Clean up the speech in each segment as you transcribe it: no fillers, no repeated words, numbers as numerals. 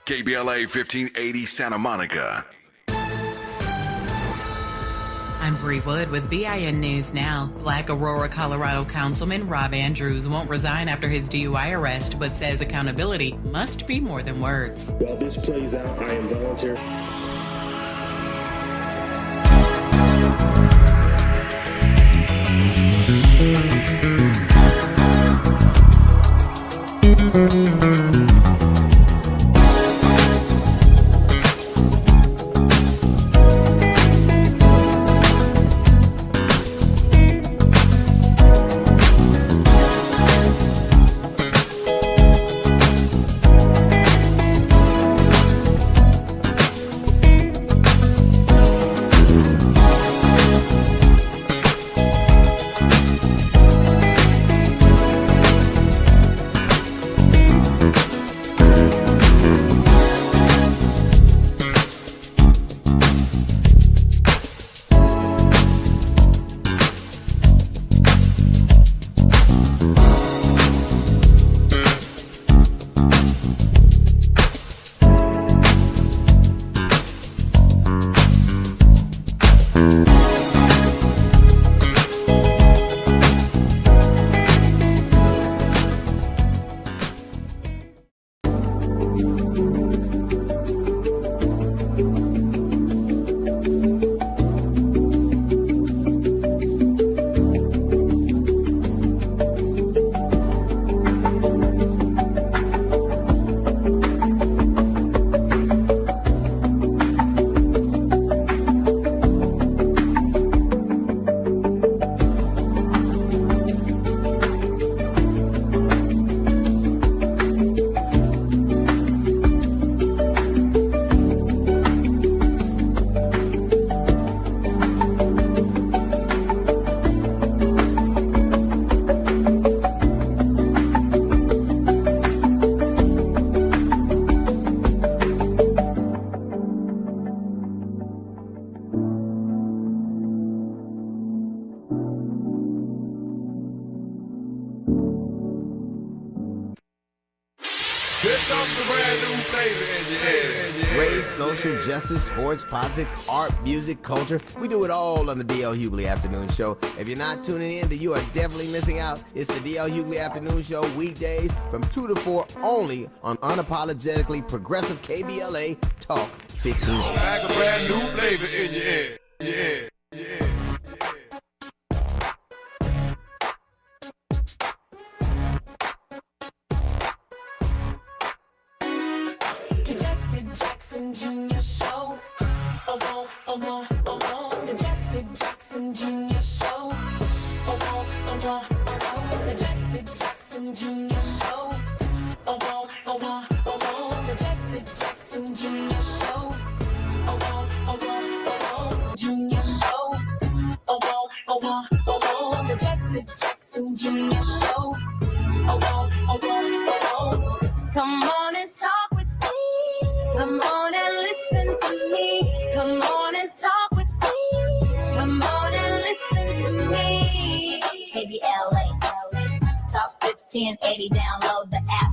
KBLA 1580 Santa Monica. I'm Bree Wood with BIN News Now. Black Aurora, Colorado Councilman Rob Andrews won't resign after his DUI arrest, but says accountability must be more than words. While this plays out, I am voluntary. Race, social justice, sports, politics, art, music, culture. We do it all on the D.L. Hughley Afternoon Show. If you're not tuning in, then you are definitely missing out. It's the D.L. Hughley Afternoon Show weekdays from 2 to 4 only on unapologetically progressive KBLA Talk 1580. Like a brand new flavor in your ear. Yeah. Junior show. Oh, oh, oh, oh, the Jesse Jackson Junior show. Oh, oh, oh, the Jesse Jackson Junior show. Oh, oh, oh, the Jesse Jackson Junior show. Oh, oh, Junior show. Oh, oh, the Jesse Jackson Junior show. Oh, come on and talk with me. Come on and listen to me. Come on and talk with me. Come on and listen to me. KBLA, Talk 1580, download the app.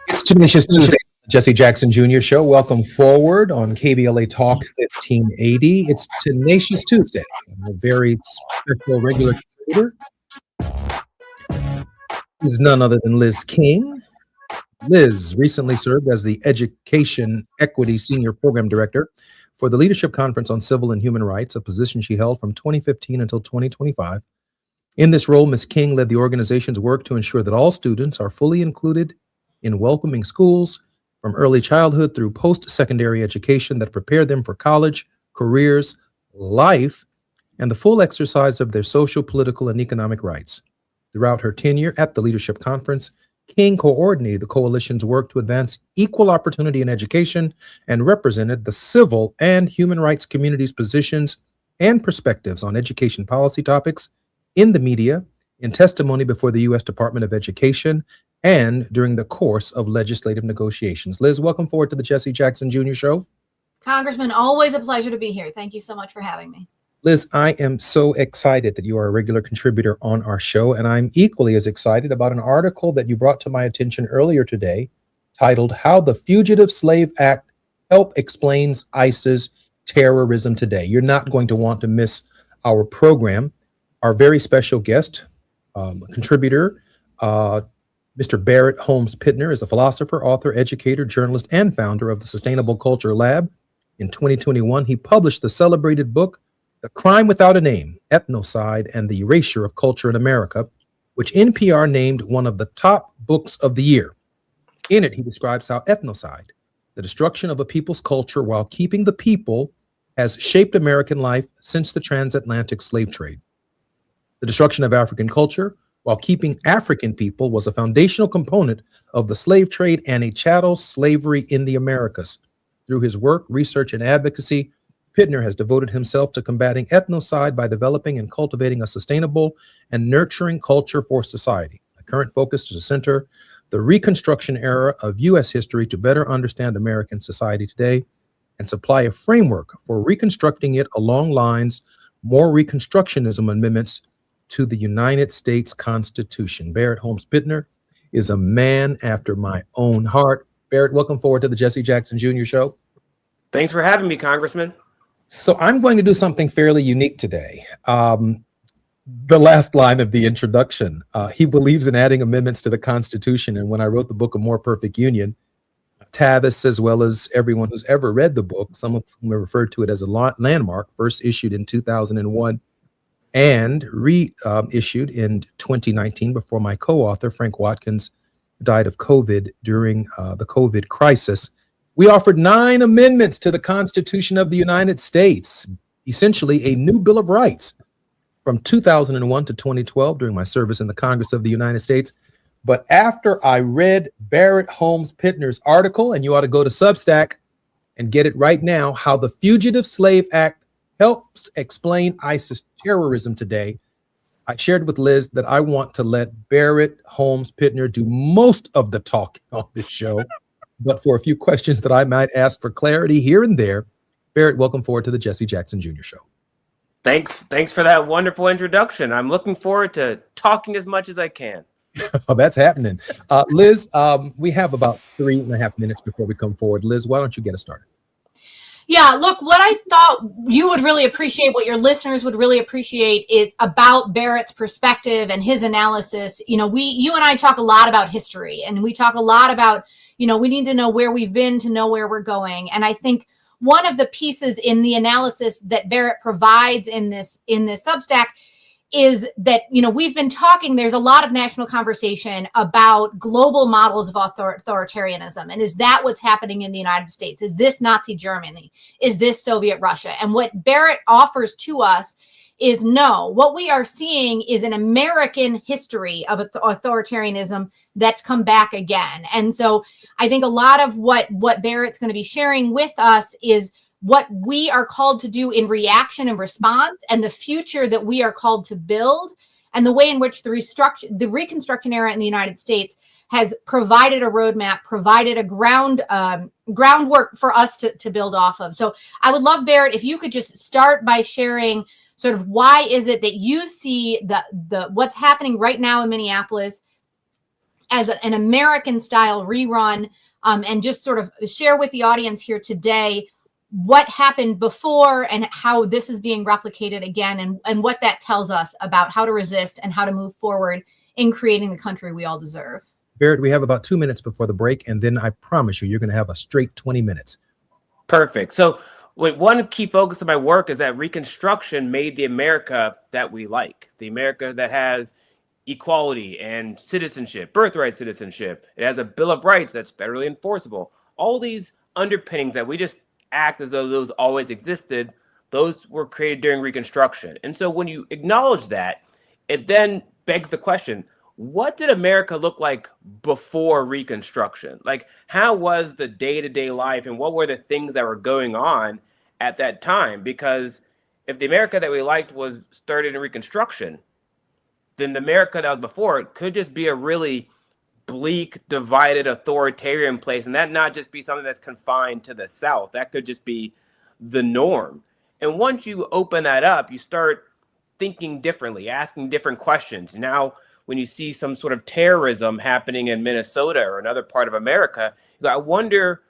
It's Tenacious Tuesday, Jesse Jackson Jr. Show. Welcome forward on KBLA Talk 1580. It's Tenacious Tuesday. A very special regular contributor is none other than Liz King. Liz recently served as the Education Equity Senior Program Director for the Leadership Conference on Civil and Human Rights, a position she held from 2015 until 2025. In this role, Ms. King led the organization's work to ensure that all students are fully included in welcoming schools from early childhood through post-secondary education that prepare them for college, careers, life, and the full exercise of their social, political, and economic rights. Throughout her tenure at the Leadership Conference, King coordinated the coalition's work to advance equal opportunity in education and represented the civil and human rights community's positions and perspectives on education policy topics in the media, in testimony before the U.S. Department of Education, and during the course of legislative negotiations. Liz, welcome forward to the Jesse Jackson Jr. Show. Congressman, always a pleasure to be here. Thank you so much for having me. Liz, I am so excited that you are a regular contributor on our show, and I'm equally as excited about an article that you brought to my attention earlier today titled How the Fugitive Slave Act Help Explains ICE's Terrorism Today. You're not going to want to miss our program. Our very special guest, contributor, Mr. Barrett Holmes Pittner, is a philosopher, author, educator, journalist, and founder of the Sustainable Culture Lab. In 2021, he published the celebrated book, The Crime Without a Name, Ethnocide and the Erasure of Culture in America, which NPR named one of the top books of the year. In it, he describes how ethnocide, the destruction of a people's culture while keeping the people, has shaped American life since the transatlantic slave trade. The destruction of African culture while keeping African people was a foundational component of the slave trade and a chattel slavery in the Americas. Through his work, research, and advocacy, Pittner has devoted himself to combating ethnocide by developing and cultivating a sustainable and nurturing culture for society. The current focus is to center the Reconstruction era of U.S. history to better understand American society today and supply a framework for reconstructing it along lines more Reconstructionism amendments to the United States Constitution. Barrett Holmes Pittner is a man after my own heart. Barrett, welcome forward to the Jesse Jackson Jr. Show. Thanks for having me, Congressman. So I'm going to do something fairly unique today. The last line of the introduction, he believes in adding amendments to the Constitution. And when I wrote the book, A More Perfect Union, Tavis, as well as everyone who's ever read the book, some of whom have referred to it as a landmark, first issued in 2001 and reissued in 2019 before my co-author, Frank Watkins, died of COVID during the COVID crisis. We offered 9 amendments to the Constitution of the United States, essentially a new Bill of Rights from 2001 to 2012 during my service in the Congress of the United States. But after I read Barrett Holmes Pittner's article, and you ought to go to Substack and get it right now, How the Fugitive Slave Act Helps Explain ISIS Terrorism Today, I shared with Liz that I want to let Barrett Holmes Pittner do most of the talking on this show. But for a few questions that I might ask for clarity here and there, Barrett, welcome forward to the Jesse Jackson Jr. Show. Thanks for that wonderful introduction. I'm looking forward to talking as much as I can. Oh, that's happening. Liz, we have about 3.5 minutes before we come forward. Liz, why don't you get us started? Yeah, look, what I thought you would really appreciate, what your listeners would really appreciate is about Barrett's perspective and his analysis. You and I talk a lot about history, and we talk a lot about, we need to know where we've been to know where we're going. And I think one of the pieces in the analysis that Barrett provides in this Substack is that, we've been talking, there's a lot of national conversation about global models of authoritarianism. And is that what's happening in the United States? Is this Nazi Germany? Is this Soviet Russia? And what Barrett offers to us is no, what we are seeing is an American history of authoritarianism that's come back again. And so I think a lot of what Barrett's going to be sharing with us is what we are called to do in reaction and response, and the future that we are called to build, and the way in which the Reconstruction era in the United States has provided a roadmap, provided a groundwork for us to build off of. So I would love, Barrett, if you could just start by sharing sort of why is it that you see the what's happening right now in Minneapolis as an American style rerun, and just sort of share with the audience here today what happened before and how this is being replicated again, and what that tells us about how to resist and how to move forward in creating the country we all deserve. Barrett, we have about 2 minutes before the break, and then I promise you're going to have a straight 20 minutes. Perfect. So one key focus of my work is that Reconstruction made the America that we like, the America that has equality and citizenship, birthright citizenship. It has a Bill of Rights that's federally enforceable. All these underpinnings that we just act as though those always existed, those were created during Reconstruction. And so when you acknowledge that, it then begs the question, what did America look like before Reconstruction? Like, how was the day-to-day life, and what were the things that were going on at that time? Because if the America that we liked was started in Reconstruction, then the America that was before it could just be a really bleak, divided, authoritarian place, and that not just be something that's confined to the South. That could just be the norm. And once you open that up, you start thinking differently, asking different questions. Now, when you see some sort of terrorism happening in Minnesota or another part of America, you go, I wonder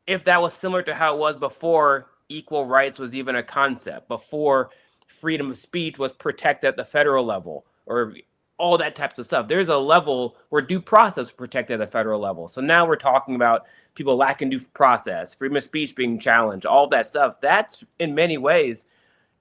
if that was similar to how it was before equal rights was even a concept, before freedom of speech was protected at the federal level, or all that types of stuff. There's a level where due process is protected at the federal level. So now we're talking about people lacking due process, freedom of speech being challenged, all that stuff. That's in many ways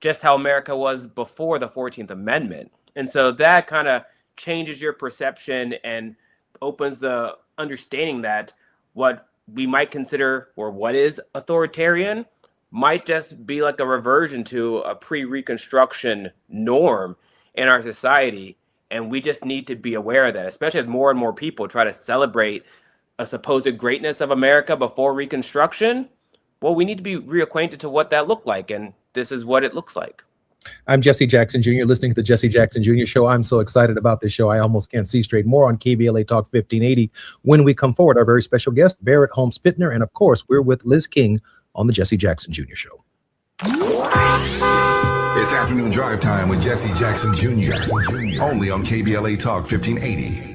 just how America was before the 14th Amendment. And so that kind of changes your perception and opens the understanding that what we might consider, or what is authoritarian, might just be like a reversion to a pre-Reconstruction norm in our society. And we just need to be aware of that, especially as more and more people try to celebrate a supposed greatness of America before Reconstruction. Well, we need to be reacquainted to what that looked like, and this is what it looks like. I'm Jesse Jackson Jr., listening to the Jesse Jackson Jr. Show. I'm so excited about this show. I almost can't see straight. More on KBLA Talk 1580. When we come forward, our very special guest, Barrett Holmes Pittner. And of course, we're with Liz King on the Jesse Jackson Jr. Show. It's afternoon drive time with Jesse Jackson Jr. Only on KBLA Talk 1580.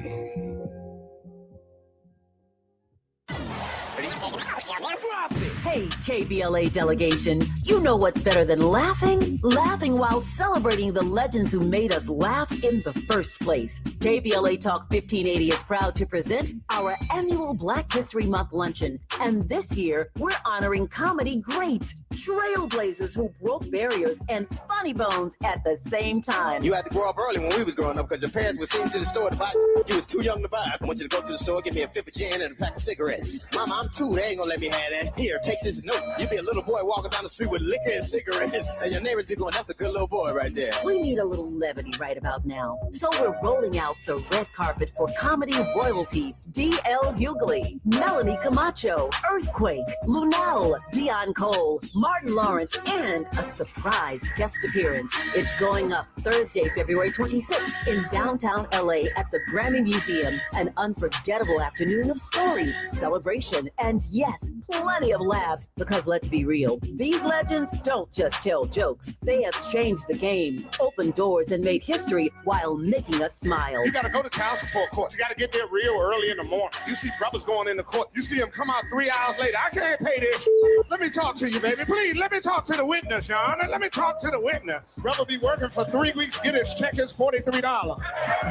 Hey, KBLA delegation, you know what's better than laughing? Laughing while celebrating the legends who made us laugh in the first place. KBLA Talk 1580 is proud to present our annual Black History Month luncheon. And this year, we're honoring comedy greats, trailblazers who broke barriers, and funny bones at the same time. You had to grow up early when we was growing up because your parents were sending to the store to buy. You was too young to buy. I want you to go to the store, give me a fifth of gin and a pack of cigarettes. Mama, I'm 2. They ain't gonna let me have that. Here, take this note. You be a little boy walking down the street with liquor and cigarettes, and your neighbors be going, that's a good little boy right there. We need a little levity right about now. So we're rolling out the red carpet for comedy royalty. D.L. Hughley, Melanie Camacho, Earthquake, Lunel, Dion Cole, Martin Lawrence, and a surprise guest appearance. It's going up Thursday, February 26th in downtown LA at the Grammy Museum. An unforgettable afternoon of stories, celebration, and yes, plenty of laughs. Because let's be real, these legends don't just tell jokes. They have changed the game, opened doors, and made history while making us smile. You gotta go to child support court. You gotta get there real early in the morning. You see brothers going into court. You see them come out 3 hours later. I can't pay this. Let me talk to you, baby. Please, let me talk to the witness, Your Honor. Let me talk to the witness. Brother be working for 3 weeks, get his check, is $43.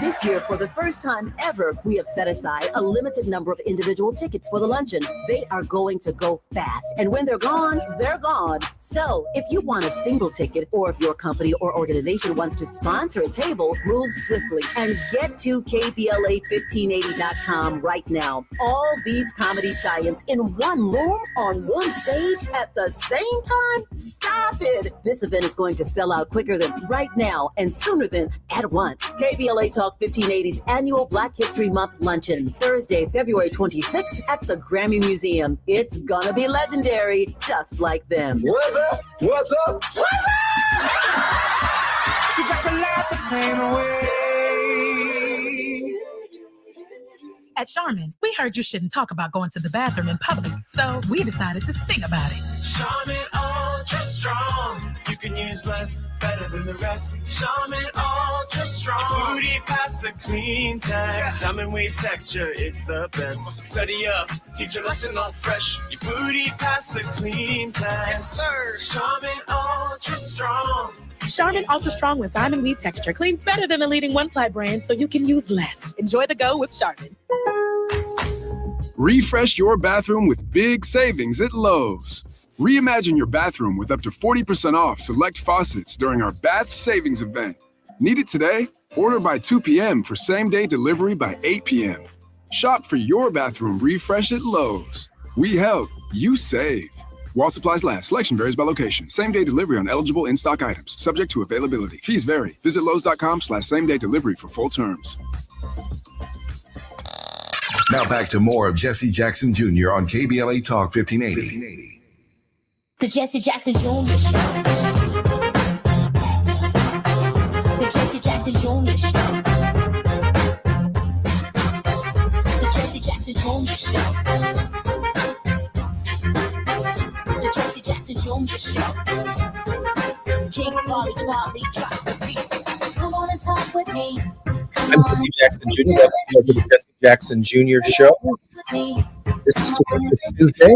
This year, for the first time ever, we have set aside a limited number of individual tickets for the luncheon. They are going to go fast, and when they're gone, they're gone. So if you want a single ticket, or if your company or organization wants to sponsor a table, move swiftly and get to KBLA1580.com right now. All these comedy giants in one room on one stage at the same time? Stop it! This event is going to sell out quicker than right now and sooner than at once. KBLA Talk 1580's annual Black History Month luncheon, Thursday, February 26th at the Grammy Museum. It's gonna be legendary, just like them. What's up? What's up? What's up? You got to laugh the pain away. At Charmin, we heard you shouldn't talk about going to the bathroom in public, so we decided to sing about it. Charmin Ultra Strong. You can use less, better than the rest. Charmin Ultra Strong. Your booty past the clean test. Yes. Salmon weave texture, it's the best. Study up, teach a lesson all fresh. Your booty past the clean test. Yes, sir. Charmin Ultra Strong. Charmin Ultra Strong with diamond weave texture cleans better than the leading one-ply brand, so you can use less. Enjoy the go with Charmin. Refresh your bathroom with big savings at Lowe's. Reimagine your bathroom with up to 40% off select faucets during our Bath Savings event. Need it today? Order by 2 p.m. for same-day delivery by 8 p.m. Shop for your bathroom refresh at Lowe's. We help, you save. While supplies last, selection varies by location. Same-day delivery on eligible in-stock items, subject to availability. Fees vary. Visit Lowe's.com/same-day delivery for full terms. Now back to more of Jesse Jackson Jr. on KBLA Talk 1580. The Jesse Jackson Jr. Show. The Jesse Jackson Jr. Show. The Jesse Jackson Jr. Show. The Jesse Jackson Jr. Show. King Quality drops the beat. Come on and talk with me. I'm Jesse Jackson Jr. Welcome to the Jesse Jackson Jr. Show. This is Tuesday.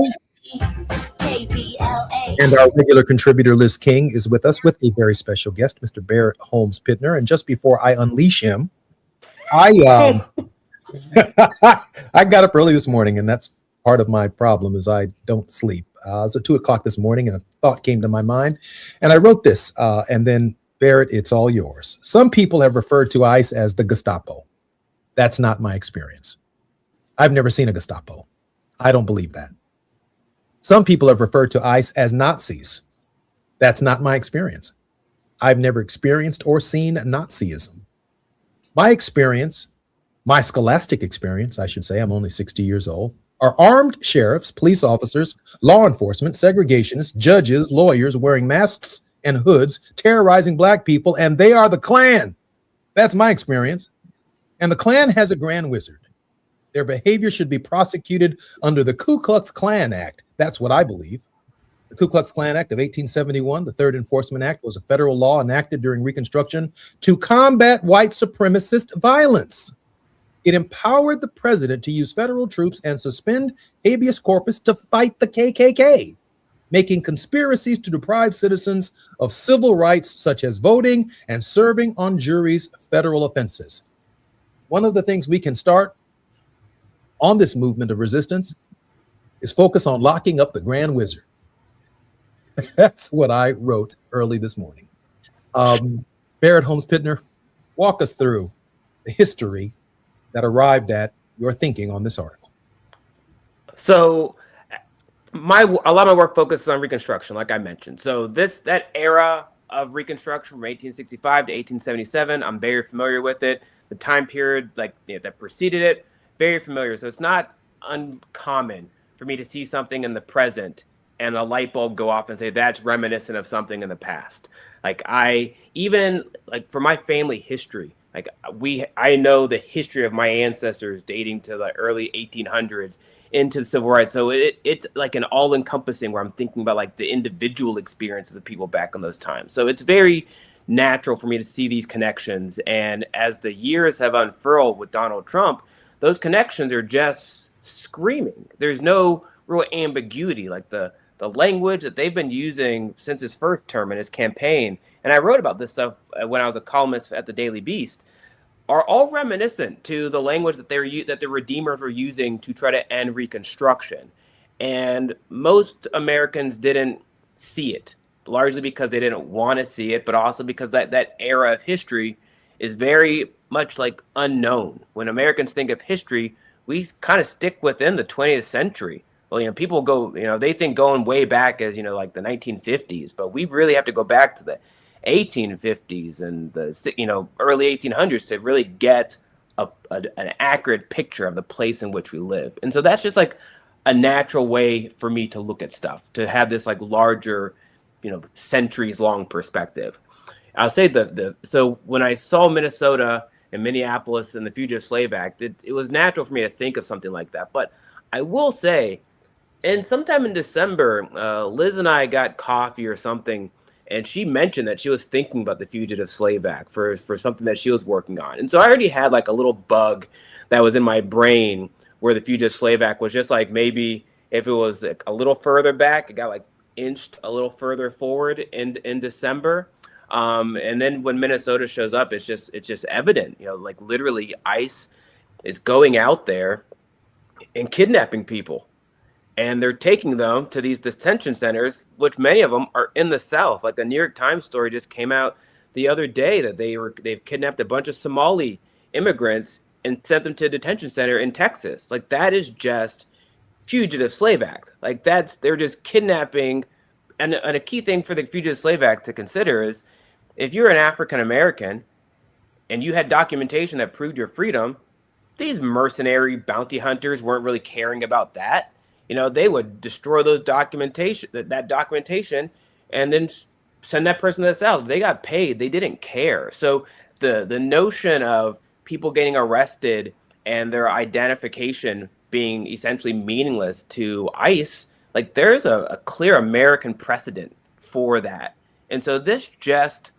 KBLA. And our regular contributor, Liz King, is with us with a very special guest, Mr. Barrett Holmes Pittner. And just before I unleash him, I got up early this morning, and that's part of my problem is I don't sleep. It was at 2 o'clock this morning, and a thought came to my mind. And I wrote this, and then, Barrett, it's all yours. Some people have referred to ICE as the Gestapo. That's not my experience. I've never seen a Gestapo. I don't believe that. Some people have referred to ICE as Nazis. That's not my experience. I've never experienced or seen Nazism. My experience, my scholastic experience, I should say, I'm only 60 years old, are armed sheriffs, police officers, law enforcement, segregationists, judges, lawyers wearing masks and hoods, terrorizing black people, and they are the Klan. That's my experience. And the Klan has a grand wizard. Their behavior should be prosecuted under the Ku Klux Klan Act. That's what I believe. The Ku Klux Klan Act of 1871, the Third Enforcement Act, was a federal law enacted during Reconstruction to combat white supremacist violence. It empowered the president to use federal troops and suspend habeas corpus to fight the KKK, making conspiracies to deprive citizens of civil rights such as voting and serving on juries federal offenses. One of the things we can start on this movement of resistance is focus on locking up the Grand Wizard. That's what I wrote early this morning. Barrett Holmes Pittner, walk us through the history that arrived at your thinking on this article. So a lot of my work focuses on Reconstruction, like I mentioned. So that era of Reconstruction from 1865 to 1877, I'm very familiar with it. The time period that preceded it, very familiar. So it's not uncommon for me to see something in the present and a light bulb go off and say that's reminiscent of something in the past. For my family history, I know the history of my ancestors dating to the early 1800s into the civil rights. So it's like an all-encompassing where I'm thinking about the individual experiences of people back in those times. So it's very natural for me to see these connections. And as the years have unfurled with Donald Trump, those connections are just screaming. There's no real ambiguity. The language that they've been using since his first term in his campaign, and I wrote about this stuff when I was a columnist at the Daily Beast, are all reminiscent to the language that the Redeemers were using to try to end Reconstruction. And most Americans didn't see it, largely because they didn't want to see it, but also because that era of history is very much unknown. When Americans think of history, we kind of stick within the 20th century. Well, people go, they think going way back as, the 1950s, but we really have to go back to the 1850s and the, early 1800s to really get an accurate picture of the place in which we live. And so that's just a natural way for me to look at stuff, to have this larger, centuries long perspective. I'll say so when I saw Minnesota and Minneapolis and the Fugitive Slave Act, it was natural for me to think of something like that. But I will say, and sometime in December, Liz and I got coffee or something, and she mentioned that she was thinking about the Fugitive Slave Act for something that she was working on. And so I already had a little bug that was in my brain where the Fugitive Slave Act was just maybe if it was a little further back, it got inched a little further forward in December. And then when Minnesota shows up, it's just evident, literally ICE is going out there and kidnapping people. And they're taking them to these detention centers, which many of them are in the South. A New York Times story just came out the other day that they've kidnapped a bunch of Somali immigrants and sent them to a detention center in Texas. That is just Fugitive Slave Act. They're just kidnapping. And a key thing for the Fugitive Slave Act to consider is if you're an African American and you had documentation that proved your freedom, these mercenary bounty hunters weren't really caring about that. They would destroy those that documentation, and then send that person to the South. If they got paid, they didn't care. So the notion of people getting arrested and their identification being essentially meaningless to ICE, like there's a clear American precedent for that. And so this just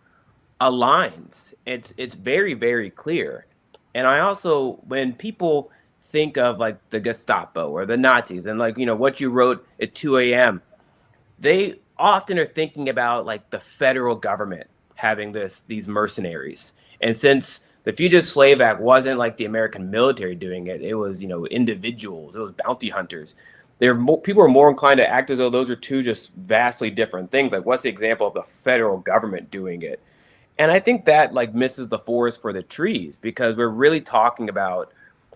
aligns. It's very, very clear. And I also, when people think of like the Gestapo or the Nazis and like, what you wrote at 2 a.m., they often are thinking about like the federal government having these mercenaries. And since the Fugitive Slave Act wasn't like the American military doing it, it was, individuals, it was bounty hunters. People are more inclined to act as though those are two just vastly different things. Like, what's the example of the federal government doing it? And I think that like misses the forest for the trees, because we're really talking about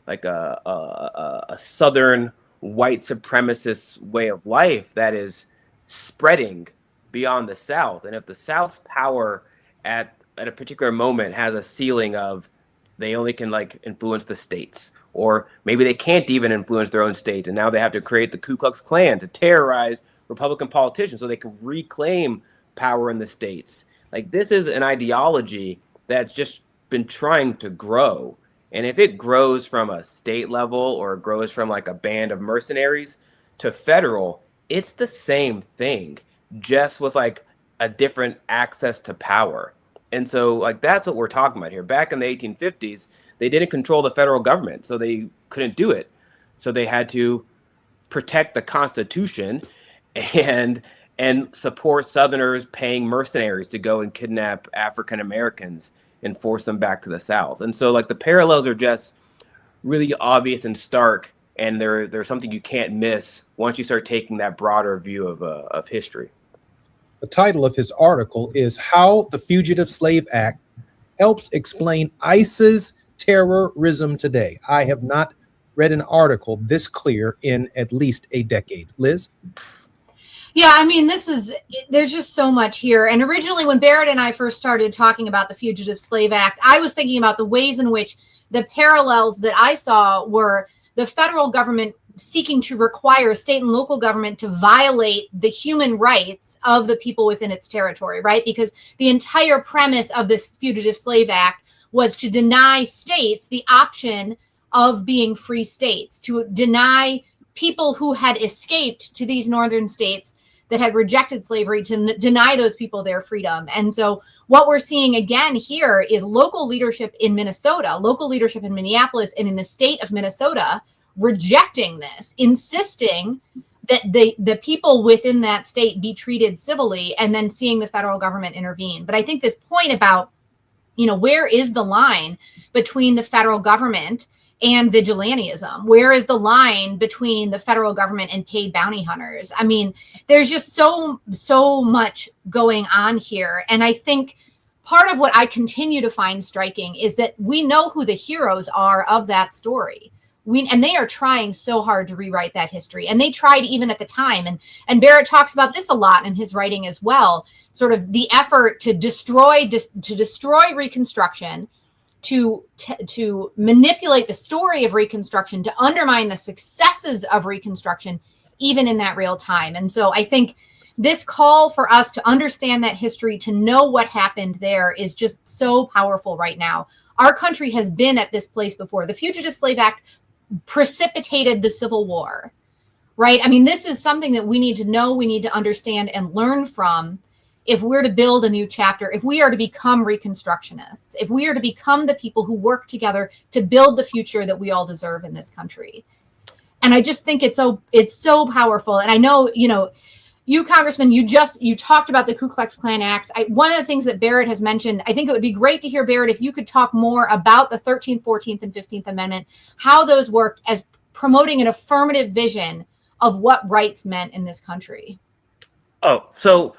like a Southern white supremacist way of life that is spreading beyond the South. And if the South's power at a particular moment has a ceiling of they only can like influence the states, or maybe they can't even influence their own state, and now they have to create the Ku Klux Klan to terrorize Republican politicians so they can reclaim power in the states. Like, this is an ideology that's just been trying to grow. And if it grows from a state level or it grows from like a band of mercenaries to federal, it's the same thing, just with like a different access to power. And so like that's what we're talking about here. Back in the 1850s, they didn't control the federal government, so they couldn't do it. So they had to protect the Constitution and support Southerners paying mercenaries to go and kidnap African Americans and force them back to the South. And so like the parallels are just really obvious and stark, and they're something you can't miss once you start taking that broader view of history. The title of his article is How the Fugitive Slave Act Helps Explain ICE's Terrorism Today. I have not read an article this clear in at least a decade. Liz? Yeah, I mean, there's just so much here. And originally when Barrett and I first started talking about the Fugitive Slave Act, I was thinking about the ways in which the parallels that I saw were the federal government seeking to require state and local government to violate the human rights of the people within its territory, right? Because the entire premise of this Fugitive Slave Act was to deny states the option of being free states, to deny people who had escaped to these northern states that had rejected slavery, to deny those people their freedom. And so what we're seeing again here is local leadership in Minnesota, local leadership in Minneapolis, and in the state of Minnesota rejecting this, insisting that the people within that state be treated civilly, and then seeing the federal government intervene. But I think this point about, where is the line between the federal government and vigilantism? Where is the line between the federal government and paid bounty hunters? I mean, there's just so much going on here. And I think part of what I continue to find striking is that we know who the heroes are of that story. And they are trying so hard to rewrite that history. And they tried even at the time. And Barrett talks about this a lot in his writing as well, sort of the effort to destroy Reconstruction, to manipulate the story of Reconstruction, to undermine the successes of Reconstruction, even in that real time. And so I think this call for us to understand that history, to know what happened there, is just so powerful right now. Our country has been at this place before. The Fugitive Slave Act precipitated the Civil War, right? I mean, this is something that we need to know, we need to understand and learn from if we're to build a new chapter, if we are to become Reconstructionists, if we are to become the people who work together to build the future that we all deserve in this country. And I just think it's so powerful. And I know, you, Congressman, you talked about the Ku Klux Klan Acts. One of the things that Barrett has mentioned, I think it would be great to hear, Barrett, if you could talk more about the 13th, 14th, and 15th Amendment, how those worked as promoting an affirmative vision of what rights meant in this country. Oh, so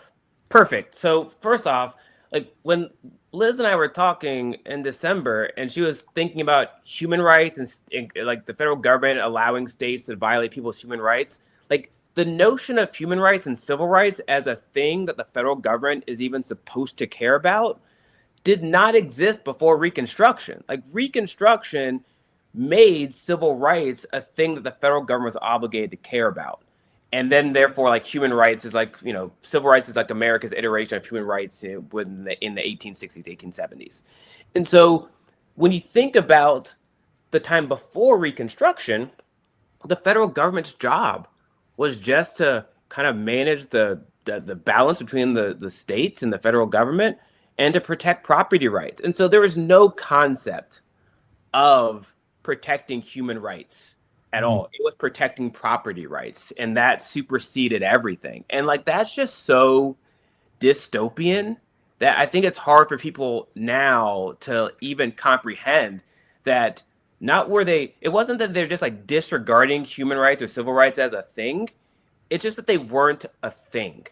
perfect. So first off, like when Liz and I were talking in December, and she was thinking about human rights and like the federal government allowing states to violate people's human rights, like the notion of human rights and civil rights as a thing that the federal government is even supposed to care about did not exist before Reconstruction. Like Reconstruction made civil rights a thing that the federal government was obligated to care about. And then therefore, like, human rights is like, civil rights is like America's iteration of human rights in the 1860s, 1870s. And so when you think about the time before Reconstruction, the federal government's job was just to kind of manage the balance between the states and the federal government and to protect property rights. And so there was no concept of protecting human rights at all. It was protecting property rights, and that superseded everything. And like, that's just so dystopian that I think it's hard for people now to even comprehend that. It wasn't that they're just like disregarding human rights or civil rights as a thing. It's just that they weren't a thing,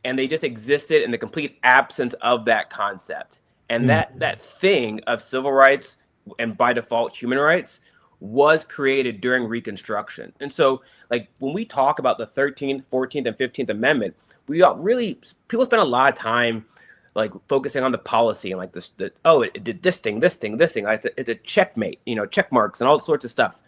and they just existed in the complete absence of that concept. And that thing of civil rights, and by default human rights, was created during Reconstruction. And so, like, when we talk about the 13th, 14th, and 15th Amendment, people spend a lot of time like focusing on the policy and like it did this thing. It's a checkmate, check marks and all sorts of stuff.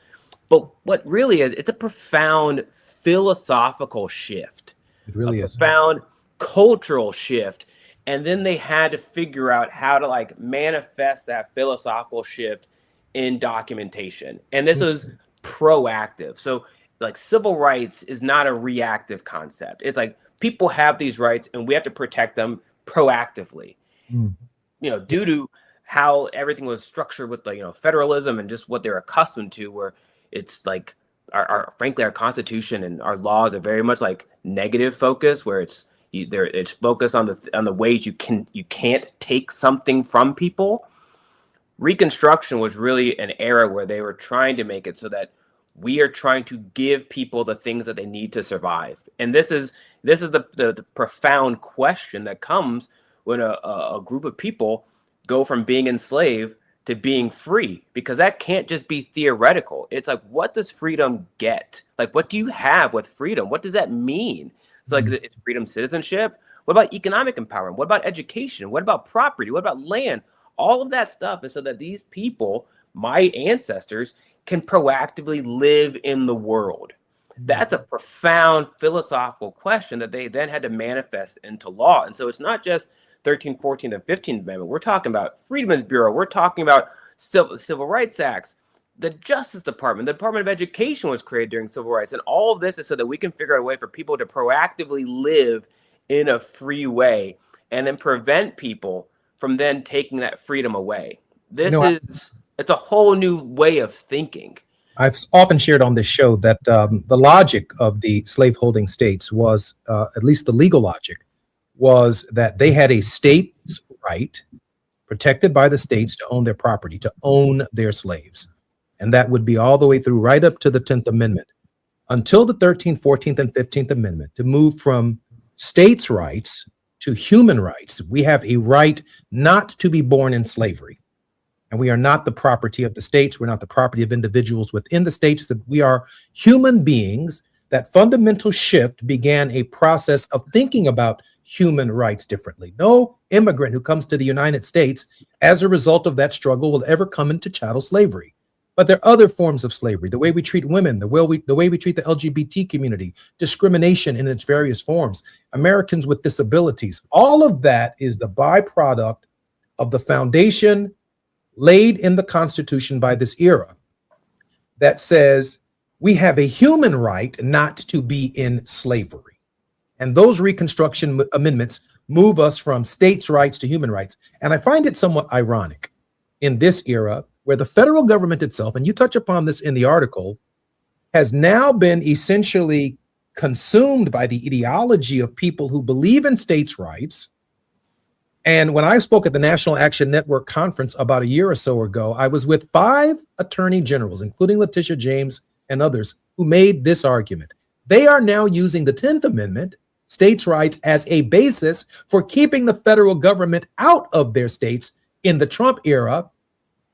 But what really is, it's a profound philosophical shift. It really is. Profound cultural shift. And then they had to figure out how to like manifest that philosophical shift in documentation. And this was proactive. So like, civil rights is not a reactive concept. It's like, people have these rights and we have to protect them proactively, due to how everything was structured with federalism and just what they're accustomed to, where it's like frankly our Constitution and our laws are very much like negative focus, where it's focused on the ways you can't take something from people. Reconstruction was really an era where they were trying to make it so that we are trying to give people the things that they need to survive. And this is the profound question that comes when a group of people go from being enslaved to being free, because that can't just be theoretical. It's like, what does freedom get? Like, what do you have with freedom? What does that mean? It's like, it's freedom, citizenship. What about economic empowerment? What about education? What about property? What about land? All of that stuff is so that these people, my ancestors, can proactively live in the world. That's a profound philosophical question that they then had to manifest into law. And so it's not just 13th, 14th, and 15th Amendment. We're talking about Freedmen's Bureau. We're talking about Civil Rights Acts. The Justice Department, the Department of Education was created during civil rights. And all of this is so that we can figure out a way for people to proactively live in a free way and then prevent people from then taking that freedom away. It's a whole new way of thinking. I've often shared on this show that the logic of the slaveholding states was, at least the legal logic, was that they had a state's right protected by the states to own their property, to own their slaves. And that would be all the way through right up to the 10th Amendment. Until the 13th, 14th, and 15th Amendment, to move from states' rights to human rights, we have a right not to be born in slavery. And we are not the property of the states. We're not the property of individuals within the states. That we are human beings. That fundamental shift began a process of thinking about human rights differently. No immigrant who comes to the United States as a result of that struggle will ever come into chattel slavery. But there are other forms of slavery, the way we treat women, the way we treat the LGBT community, discrimination in its various forms, Americans with disabilities. All of that is the byproduct of the foundation laid in the Constitution by this era that says we have a human right not to be in slavery. And those Reconstruction amendments move us from states' rights to human rights. And I find it somewhat ironic in this era where the federal government itself, and you touch upon this in the article, has now been essentially consumed by the ideology of people who believe in states' rights. And when I spoke at the National Action Network conference about a year or so ago, I was with 5 attorney generals, including Letitia James and others, who made this argument. They are now using the 10th Amendment, states' rights, as a basis for keeping the federal government out of their states in the Trump era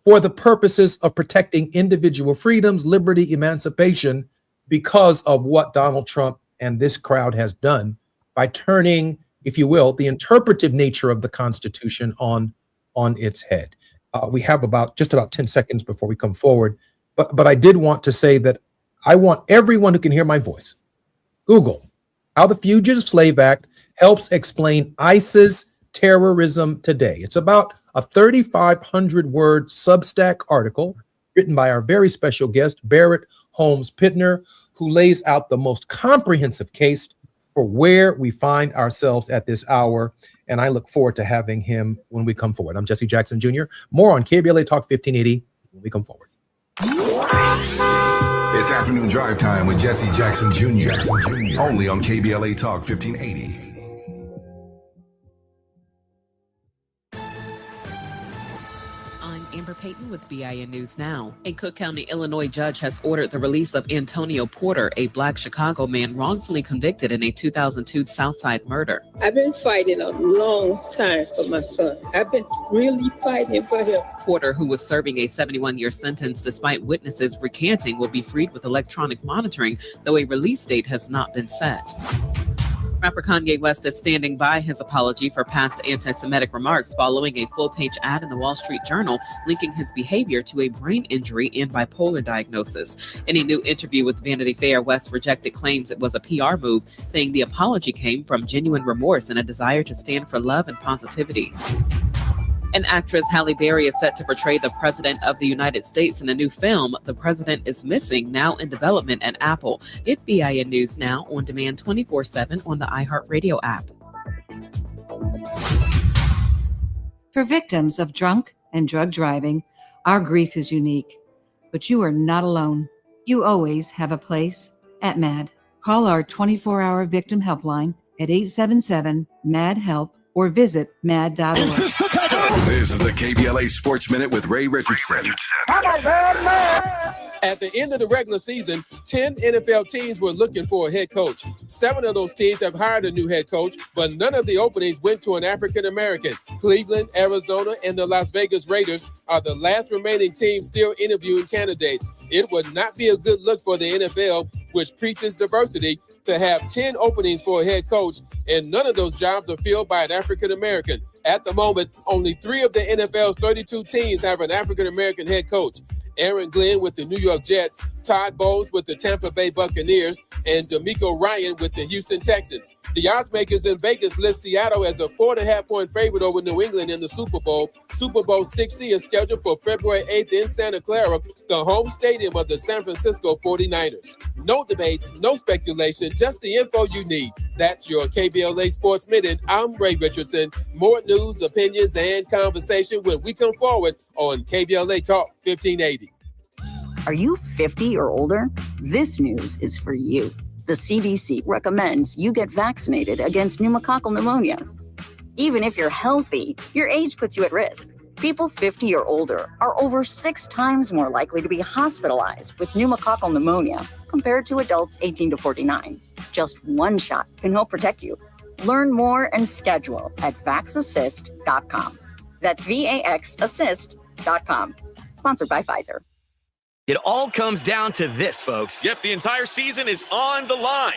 for the purposes of protecting individual freedoms, liberty, emancipation, because of what Donald Trump and this crowd has done by turning, if you will, the interpretive nature of the Constitution on its head. We have just about 10 seconds before we come forward. But I did want to say that I want everyone who can hear my voice, Google how the Fugitive Slave Act helps explain ICE's terrorism today. It's about a 3,500 word Substack article written by our very special guest, Barrett Holmes Pittner, who lays out the most comprehensive case for where we find ourselves at this hour. And I look forward to having him when we come forward. I'm Jesse Jackson Jr. More on KBLA Talk 1580 when we come forward. It's afternoon drive time with Jesse Jackson Jr. Only on KBLA Talk 1580. Amber Payton with BIN News Now. A Cook County, Illinois judge has ordered the release of Antonio Porter, a Black Chicago man wrongfully convicted in a 2002 Southside murder. I've been fighting a long time for my son. I've been really fighting for him. Porter, who was serving a 71-year sentence despite witnesses recanting, will be freed with electronic monitoring, though a release date has not been set. Rapper Kanye West is standing by his apology for past anti-Semitic remarks following a full-page ad in the Wall Street Journal linking his behavior to a brain injury and bipolar diagnosis. In a new interview with Vanity Fair, West rejected claims it was a PR move, saying the apology came from genuine remorse and a desire to stand for love and positivity. And actress Halle Berry is set to portray the President of the United States in a new film, The President is Missing, now in development at Apple. Get BIN News Now on demand 24/7 on the iHeartRadio app. For victims of drunk and drug driving, our grief is unique. But you are not alone. You always have a place at MAD. Call our 24-hour victim helpline at 877-MAD-HELP or visit mad.org. This is the KBLA Sports Minute with Ray Richardson. At the end of the regular season, 10 NFL teams were looking for a head coach. 7 of those teams have hired a new head coach, but none of the openings went to an African-American. Cleveland, Arizona, and the Las Vegas Raiders are the last remaining teams still interviewing candidates. It would not be a good look for the NFL, which preaches diversity, to have 10 openings for a head coach, and none of those jobs are filled by an African-American. At the moment, only 3 of the NFL's 32 teams have an African-American head coach. Aaron Glenn with the New York Jets, Todd Bowles with the Tampa Bay Buccaneers, and D'Amico Ryan with the Houston Texans. The odds makers in Vegas list Seattle as a 4.5-point favorite over New England in the Super Bowl. Super Bowl 60 is scheduled for February 8th in Santa Clara, the home stadium of the San Francisco 49ers. No debates, no speculation, just the info you need. That's your KBLA Sports Minute. I'm Ray Richardson. More news, opinions, and conversation when we come forward on KBLA Talk 1580. Are you 50 or older? This news is for you. The CDC recommends you get vaccinated against pneumococcal pneumonia. Even if you're healthy, your age puts you at risk. People 50 or older are over 6 times more likely to be hospitalized with pneumococcal pneumonia compared to adults 18 to 49. Just one shot can help protect you. Learn more and schedule at vaxassist.com. That's VAXassist.com. Sponsored by Pfizer. It all comes down to this, folks. Yep, the entire season is on the line.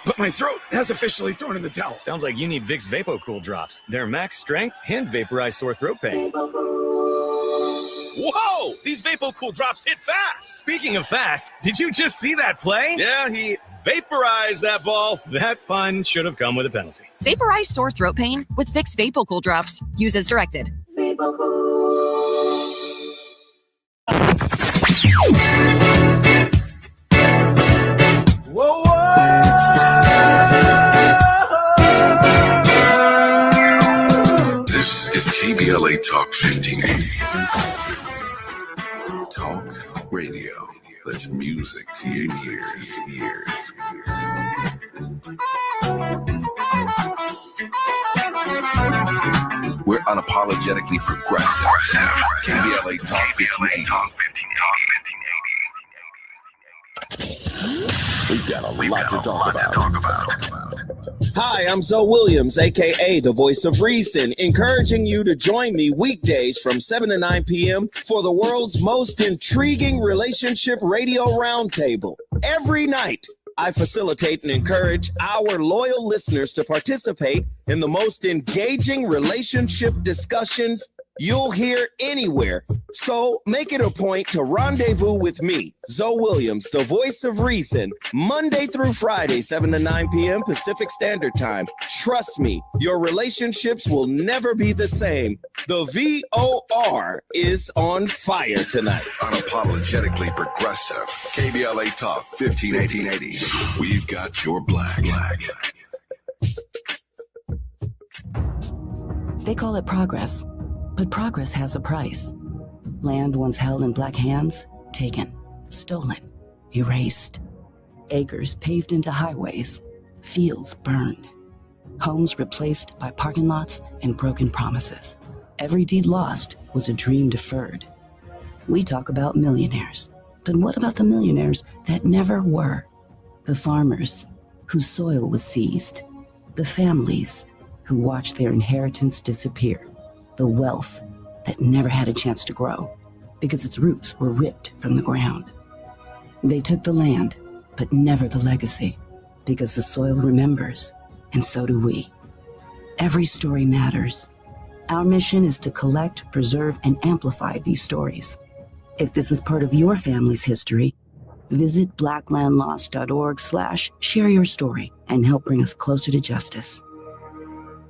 But my throat has officially thrown in the towel. Sounds like you need Vicks VapoCool drops. They're max strength and vaporize sore throat pain. Whoa! These VapoCool drops hit fast. Speaking of fast, did you just see that play? Yeah, he vaporized that ball. That pun should have come with a penalty. Vaporize sore throat pain with Vicks VapoCool drops. Use as directed. VapoCool. Whoa, This is KBLA Talk 1580. Talk radio. That's music to your ears. We're unapologetically progressive. KBLA Talk 1580. We've got a lot to talk about. Hi, I'm Zoe Williams, a.k.a. the voice of reason, encouraging you to join me weekdays from 7 to 9 p.m. for the world's most intriguing relationship radio roundtable. Every night, I facilitate and encourage our loyal listeners to participate in the most engaging relationship discussions you'll hear anywhere. So make it a point to rendezvous with me, Zoe Williams, the voice of reason, Monday through Friday, 7 to 9 p.m. Pacific Standard Time. Trust me, your relationships will never be the same. The VOR is on fire tonight. Unapologetically progressive. KBLA Talk 1580. We've got your black. They call it progress, but progress has a price. Land once held in black hands, taken, stolen, erased. Acres paved into highways, fields burned. Homes replaced by parking lots and broken promises. Every deed lost was a dream deferred. We talk about millionaires, but what about the millionaires that never were? The farmers whose soil was seized. The families who watched their inheritance disappear. The wealth that never had a chance to grow because its roots were ripped from the ground. They took the land, but never the legacy, because the soil remembers, and so do we. Every story matters. Our mission is to collect, preserve, and amplify these stories. If this is part of your family's history, visit blacklandlost.org/share your story and help bring us closer to justice.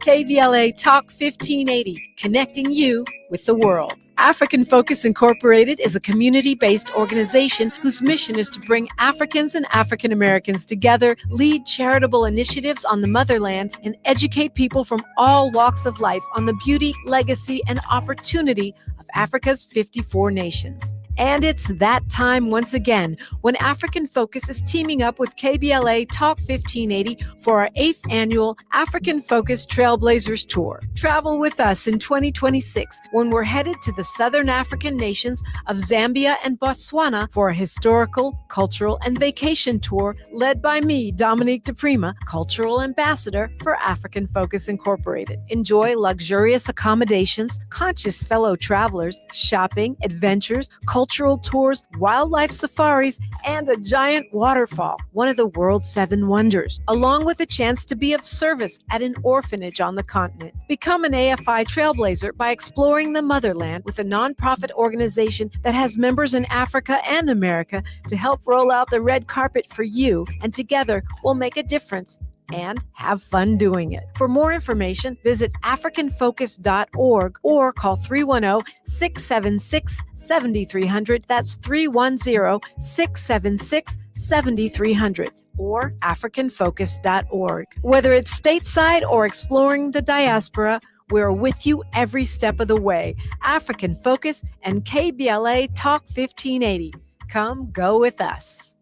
KBLA Talk 1580, connecting you with the world. African Focus Incorporated is a community-based organization whose mission is to bring Africans and African Americans together, lead charitable initiatives on the motherland, and educate people from all walks of life on the beauty, legacy, and opportunity of Africa's 54 nations. And it's that time once again when African Focus is teaming up with KBLA Talk 1580 for our 8th annual African Focus Trailblazers Tour. Travel with us in 2026 when we're headed to the Southern African nations of Zambia and Botswana for a historical, cultural, and vacation tour led by me, Dominique DePrima, Cultural Ambassador for African Focus Incorporated. Enjoy luxurious accommodations, conscious fellow travelers, shopping, adventures, cultural tours, wildlife safaris, and a giant waterfall, one of the world's 7 wonders, along with a chance to be of service at an orphanage on the continent. Become an AFI trailblazer by exploring the motherland with a nonprofit organization that has members in Africa and America to help roll out the red carpet for you, and together we'll make a difference and have fun doing it. For more information, visit africanfocus.org or call 310-676-7300. That's 310-676-7300 or africanfocus.org. Whether it's stateside or exploring the diaspora, we're with you every step of the way. African Focus and KBLA Talk 1580. Come go with us.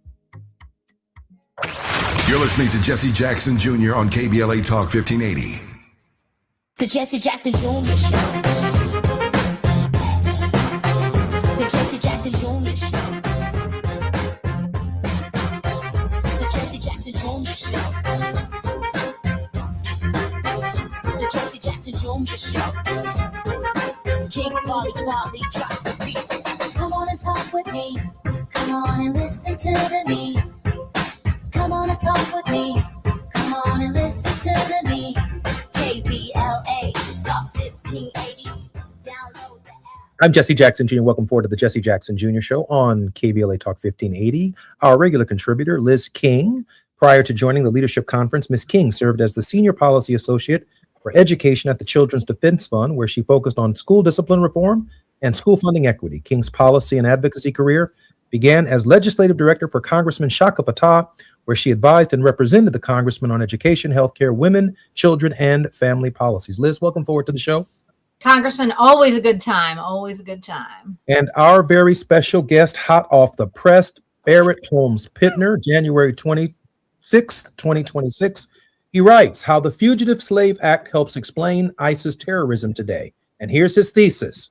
You're listening to Jesse Jackson Jr. on KBLA Talk 1580. The Jesse Jackson Jr. Show. The Jesse Jackson Jr. Show. The Jesse Jackson Jr. Show. The Jesse Jackson Jr. Show. King Quality drops the beat. Come on and talk with me. Come on and listen to me. Come on and talk with me. Come on and listen to me. KBLA Talk 1580. Download the app. I'm Jesse Jackson Jr. Welcome forward to the Jesse Jackson Jr. Show on KBLA Talk 1580. Our regular contributor, Liz King. Prior to joining the leadership conference, Ms. King served as the Senior Policy Associate for Education at the Children's Defense Fund, where she focused on school discipline reform and school funding equity. King's policy and advocacy career began as legislative director for Congressman Shaka Fatah, where she advised and represented the congressman on education, healthcare, women, children, and family policies. Liz, welcome forward to the show. Congressman, always a good time. Always a good time. And our very special guest, hot off the press, Barrett Holmes Pittner, January 26th, 2026. He writes how the Fugitive Slave Act helps explain ISIS terrorism today. And here's his thesis.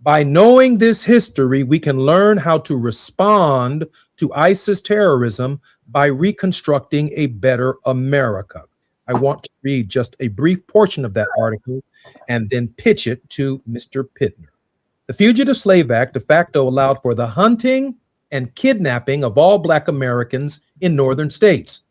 By knowing this history, we can learn how to respond to ISIS terrorism by reconstructing a better America. I want to read just a brief portion of that article and then pitch it to Mr. Pittner. The Fugitive Slave Act de facto allowed for the hunting and kidnapping of all Black Americans in northern states.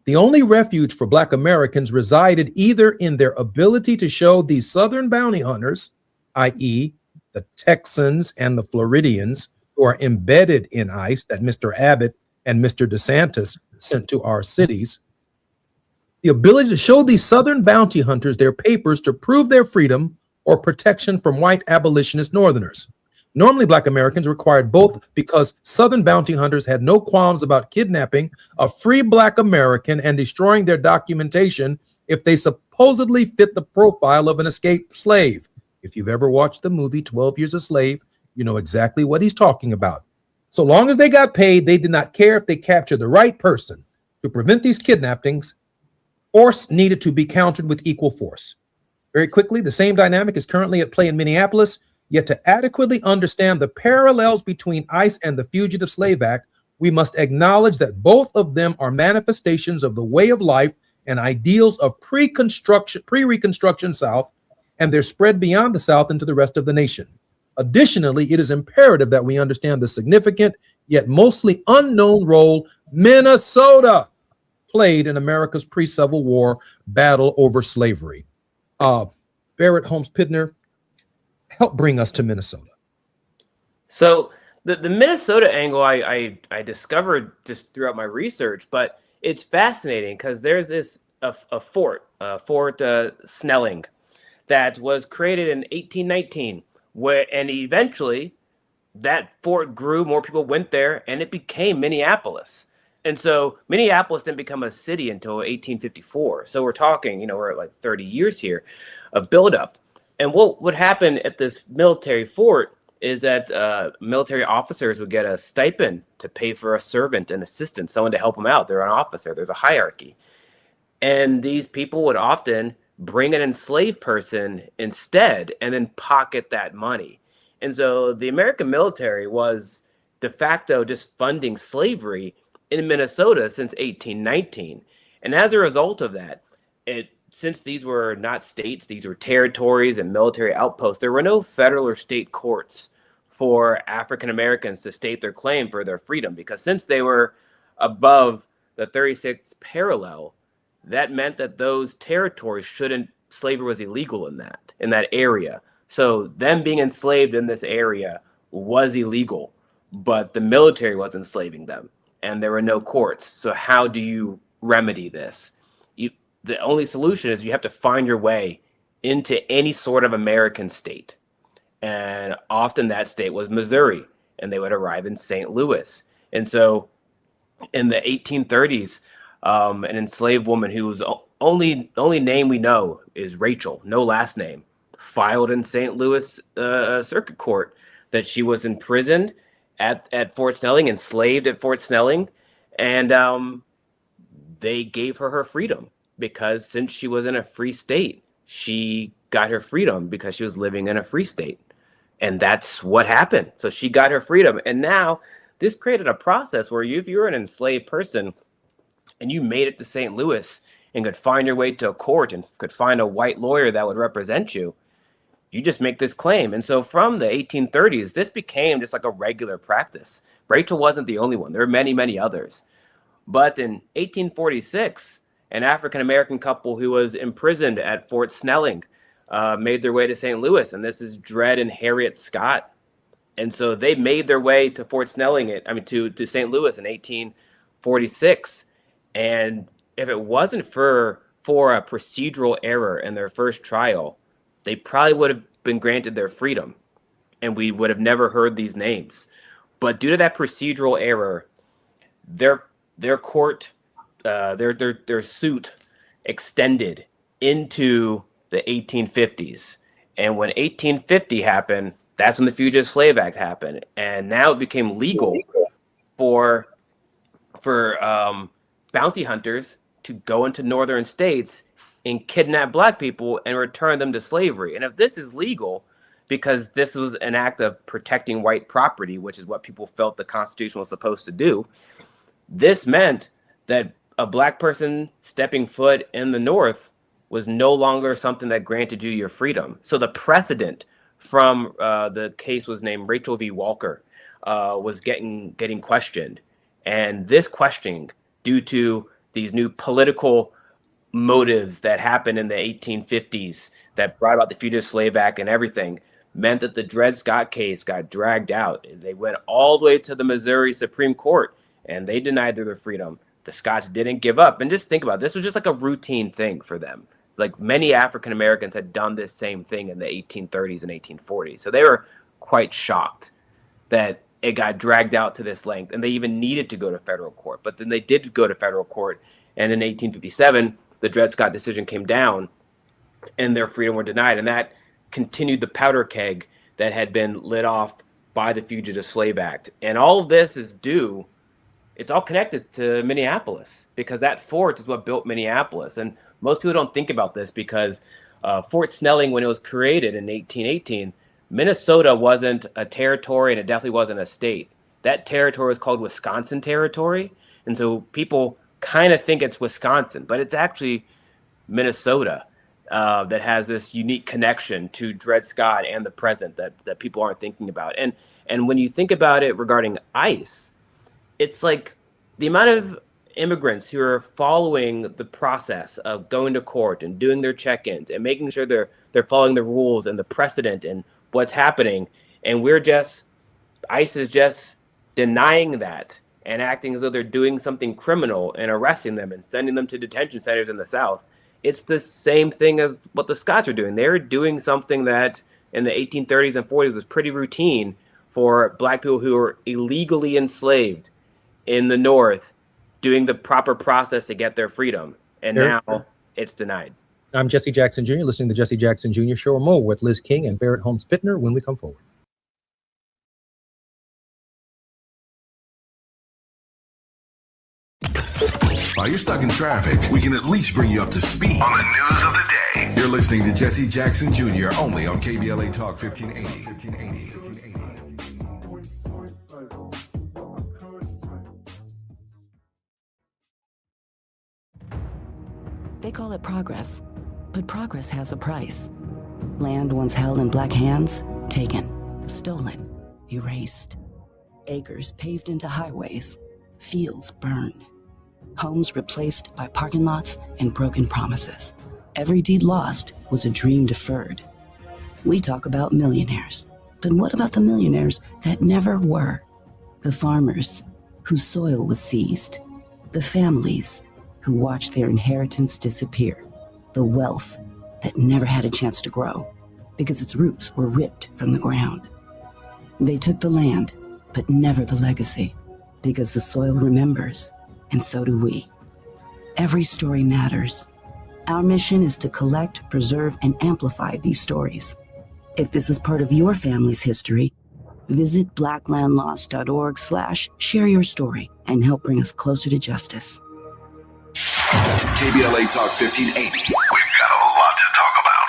The only refuge for Black Americans resided either in their ability to show these Southern bounty hunters i.e., the Texans and the Floridians who are embedded in ICE that Mr. Abbott and Mr. DeSantis sent to our cities, the ability to show these Southern bounty hunters their papers to prove their freedom or protection from white abolitionist Northerners. Normally, Black Americans required both because Southern bounty hunters had no qualms about kidnapping a free Black American and destroying their documentation if they supposedly fit the profile of an escaped slave. If you've ever watched the movie 12 Years a Slave, you know exactly what he's talking about. So long as they got paid, they did not care if they captured the right person to prevent these kidnappings. Force needed to be countered with equal force. Very quickly, the same dynamic is currently at play in Minneapolis, yet to adequately understand the parallels between ICE and the Fugitive Slave Act, we must acknowledge that both of them are manifestations of the way of life and ideals of pre-Reconstruction South, and they're spread beyond the South into the rest of the nation. Additionally, it is imperative that we understand the significant, yet mostly unknown role Minnesota played in America's pre-Civil War battle over slavery. Barrett Holmes Pidner, help bring us to Minnesota. So the Minnesota angle I discovered just throughout my research, but it's fascinating because there's this Fort Snelling, that was created in 1819, and eventually that fort grew, more people went there, and it became Minneapolis. And so Minneapolis didn't become a city until 1854. So we're talking, we're at like 30 years here of buildup. And what would happen at this military fort is that military officers would get a stipend to pay for a servant, an assistant, someone to help them out. They're an officer. There's a hierarchy. And these people would often bring an enslaved person instead and then pocket that money. And so the American military was de facto just funding slavery in Minnesota since 1819. And as a result of that, since these were not states, these were territories and military outposts, there were no federal or state courts for African Americans to state their claim for their freedom, because since they were above the 36th parallel, that meant that those territories slavery was illegal in that area. So them being enslaved in this area was illegal, but the military was enslaving them, and there were no courts. So how do you remedy this? The only solution is you have to find your way into any sort of American state. And often that state was Missouri, and they would arrive in St. Louis. And so in the 1830s, an enslaved woman whose only name we know is Rachel, no last name, filed in St. Louis Circuit Court that she was imprisoned at Fort Snelling, enslaved at Fort Snelling, and they gave her freedom, because since she was in a free state, she got her freedom because she was living in a free state. And that's what happened. So she got her freedom. And now this created a process where if you're an enslaved person and you made it to St. Louis and could find your way to a court and could find a white lawyer that would represent you, you just make this claim. And so from the 1830s, this became just like a regular practice. Rachel wasn't the only one. There were many, many others. But in 1846, an African-American couple who was imprisoned at Fort Snelling made their way to St. Louis, and this is Dred and Harriet Scott. And so they made their way to Fort Snelling, to St. Louis in 1846. And if it wasn't for a procedural error in their first trial, they probably would have been granted their freedom, and we would have never heard these names. But due to that procedural error, their court, their suit extended into the 1850s. And when 1850 happened, that's when the Fugitive Slave Act happened. And now it became legal for bounty hunters to go into northern states and kidnap Black people and return them to slavery. And if this is legal, because this was an act of protecting white property, which is what people felt the Constitution was supposed to do, this meant that a Black person stepping foot in the North was no longer something that granted you your freedom. So the precedent from the case was named Rachel v. Walker was getting questioned. And this questioning, due to these new political motives that happened in the 1850s that brought about the Fugitive Slave Act and everything, meant that the Dred Scott case got dragged out. They went all the way to the Missouri Supreme Court, and they denied their freedom. The Scots didn't give up. And just think about it. This was just like a routine thing for them. Like many African Americans had done this same thing in the 1830s and 1840s. So they were quite shocked that it got dragged out to this length, and they even needed to go to federal court. But then they did go to federal court, and in 1857, the Dred Scott decision came down, and their freedom were denied. And that continued the powder keg that had been lit off by the Fugitive Slave Act. And all of this is due, it's all connected to Minneapolis, because that fort is what built Minneapolis. And most people don't think about this because Fort Snelling, when it was created in 1818, Minnesota wasn't a territory, and it definitely wasn't a state. That territory was called Wisconsin Territory. And so people kind of think it's Wisconsin, but it's actually Minnesota that has this unique connection to Dred Scott and the present that people aren't thinking about. And when you think about it regarding ICE, it's like the amount of immigrants who are following the process of going to court and doing their check-ins and making sure they're following the rules and the precedent and what's happening. And ICE is just denying that and acting as though they're doing something criminal and arresting them and sending them to detention centers in the South. It's the same thing as what the Scots are doing. They're doing something that in the 1830s and 40s was pretty routine for Black people who were illegally enslaved in the North, doing the proper process to get their freedom. And now it's denied. I'm Jesse Jackson Jr., listening to the Jesse Jackson Jr. Show. More with Liz King and Barrett Holmes Pittner when we come forward. While you're stuck in traffic, we can at least bring you up to speed on the news of the day. You're listening to Jesse Jackson Jr. only on KBLA Talk 1580. They call it progress, but progress has a price. Land once held in black hands, taken, stolen, erased. Acres paved into highways, fields burned. Homes replaced by parking lots and broken promises. Every deed lost was a dream deferred. We talk about millionaires, but what about the millionaires that never were? The farmers whose soil was seized. The families who watched their inheritance disappear. The wealth that never had a chance to grow because its roots were ripped from the ground. They took the land, but never the legacy, because the soil remembers, and so do we. Every story matters. Our mission is to collect, preserve, and amplify these stories. If this is part of your family's history, visit blacklandlost.org/share your story and help bring us closer to justice. KBLA Talk 1580. We've got a lot to talk about.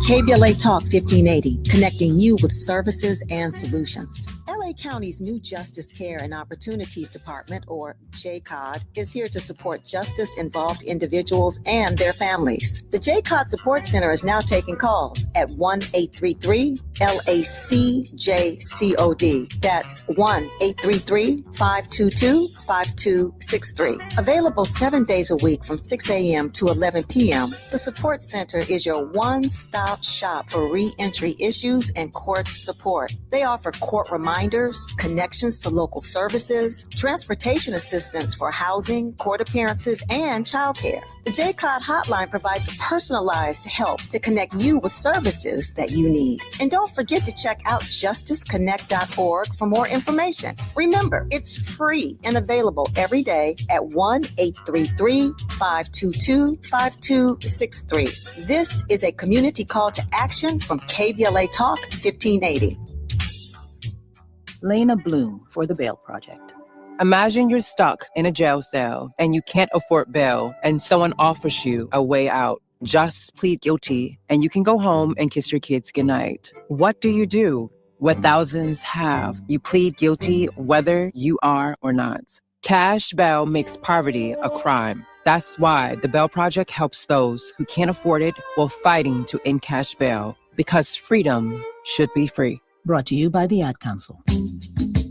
KBLA Talk 1580, connecting you with services and solutions. LA County's new Justice Care and Opportunities Department, or JCOD, is here to support justice-involved individuals and their families. The JCOD Support Center is now taking calls at 1-833-LACJCOD. That's 1-833-522-5263. Available 7 days a week from 6 a.m. to 11 p.m., the Support Center is your one-stop shop for re-entry issues and court support. They offer court reminders, connections to local services, transportation assistance for housing, court appearances, and childcare. The JCOD hotline provides personalized help to connect you with services that you need. And don't forget to check out justiceconnect.org for more information. Remember, it's free and available every day at 1-833-522-5263. This is a community call to action from KBLA Talk 1580. Lena Bloom for the Bail Project. Imagine you're stuck in a jail cell and you can't afford bail and someone offers you a way out. Just plead guilty and you can go home and kiss your kids goodnight. What do? What thousands have. You plead guilty whether you are or not. Cash bail makes poverty a crime. That's why the Bail Project helps those who can't afford it while fighting to end cash bail, because freedom should be free. Brought to you by the Ad Council.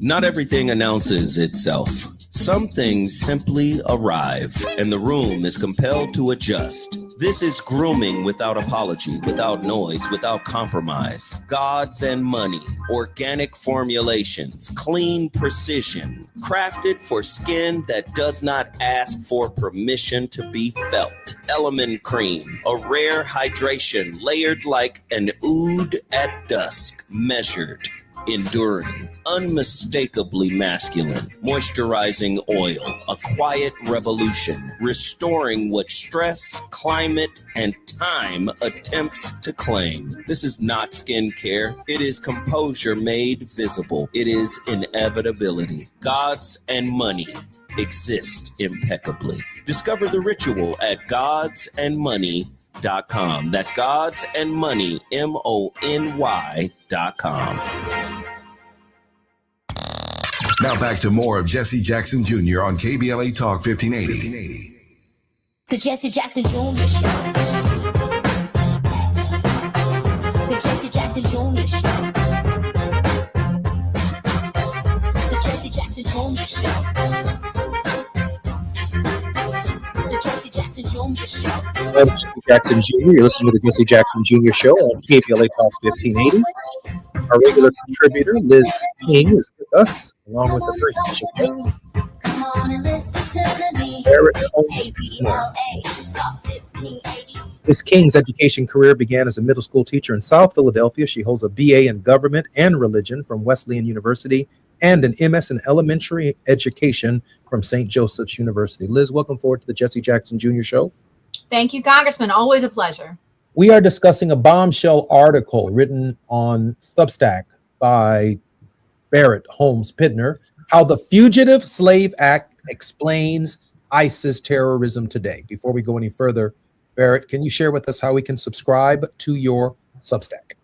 Not everything announces itself. Some things simply arrive, and the room is compelled to adjust. This is grooming without apology, without noise, without compromise. Gods and money, organic formulations, clean precision, crafted for skin that does not ask for permission to be felt. Element Cream, a rare hydration layered like an oud at dusk, measured, enduring, unmistakably masculine, moisturizing oil, a quiet revolution, restoring what stress, climate, and time attempts to claim. This is not skincare. It is composure made visible. It is inevitability. Gods and money exist impeccably. Discover the ritual at godsandmoney.com. That's Gods and Money, MONY.com. Now back to more of Jesse Jackson Jr. on KBLA Talk 1580. The Jesse Jackson Jr. Show. The Jesse Jackson Jr. Show. The Jesse Jackson Jr. Show. The Jesse Jackson Jr. Show. I'm Jesse Jackson Jr. You're listening to the Jesse Jackson Jr. Show on KBLA Talk 1580. Our regular contributor, Liz King, is with us, along with the very special guest, Barrett Holmes. Ms. King's education career began as a middle school teacher in South Philadelphia. She holds a BA in government and religion from Wesleyan University and an MS in elementary education from St. Joseph's University. Liz, welcome forward to the Jesse Jackson Jr. Show. Thank you, Congressman. Always a pleasure. We are discussing a bombshell article written on Substack by Barrett Holmes Pittner, How the Fugitive Slave Act Explains ISIS Terrorism Today. Before we go any further, Barrett, can you share with us how we can subscribe to your Substack?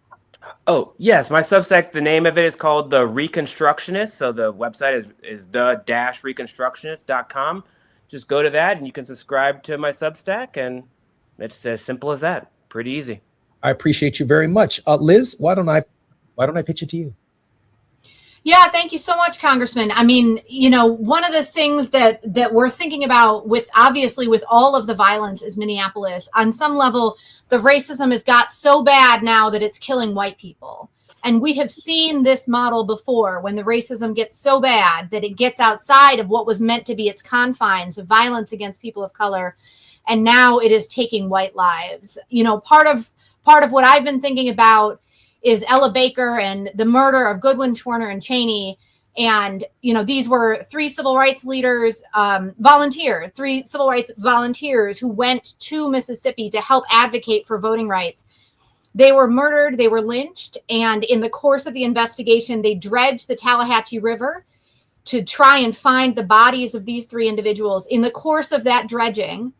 Oh, yes. My Substack, the name of it is called The Reconstructionist. So the website is the-reconstructionist.com. Just go to that and you can subscribe to my Substack, and it's as simple as that. Pretty easy. I appreciate you very much. Liz, why don't I pitch it to you? Yeah, thank you so much, Congressman. I mean, you know, one of the things that we're thinking about with all of the violence is Minneapolis. On some level, the racism has got so bad now that it's killing white people. And we have seen this model before when the racism gets so bad that it gets outside of what was meant to be its confines of violence against people of color. And now it is taking white lives. You know, part of what I've been thinking about is Ella Baker and the murder of Goodwin, Schwerner, and Cheney. And, you know, these were three civil rights leaders, three civil rights volunteers who went to Mississippi to help advocate for voting rights. They were murdered, they were lynched, and in the course of the investigation, they dredged the Tallahatchie River to try and find the bodies of these three individuals. In the course of that dredging,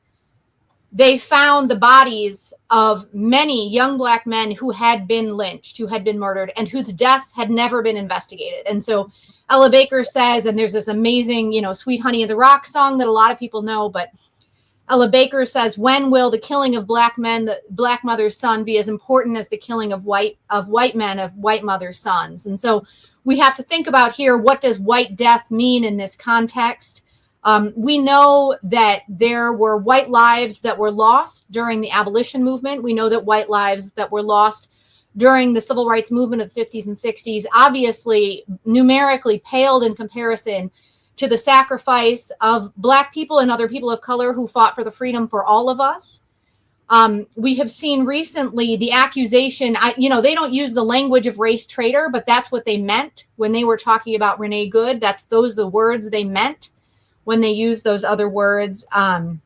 they found the bodies of many young Black men who had been lynched, who had been murdered, and whose deaths had never been investigated. And so Ella Baker says, and there's this amazing, you know, Sweet Honey of the Rock song that a lot of people know, but Ella Baker says, when will the killing of Black men, the Black mother's son, be as important as the killing of white men, of white mother's sons? And so we have to think about here, what does white death mean in this context? We know that there were white lives that were lost during the abolition movement. We know that white lives that were lost during the civil rights movement of the 50s and 60s, obviously numerically paled in comparison to the sacrifice of Black people and other people of color who fought for the freedom for all of us. We have seen recently the accusation, they don't use the language of race traitor, but that's what they meant when they were talking about Renee Good. Those are the words they meant when they use those other words. And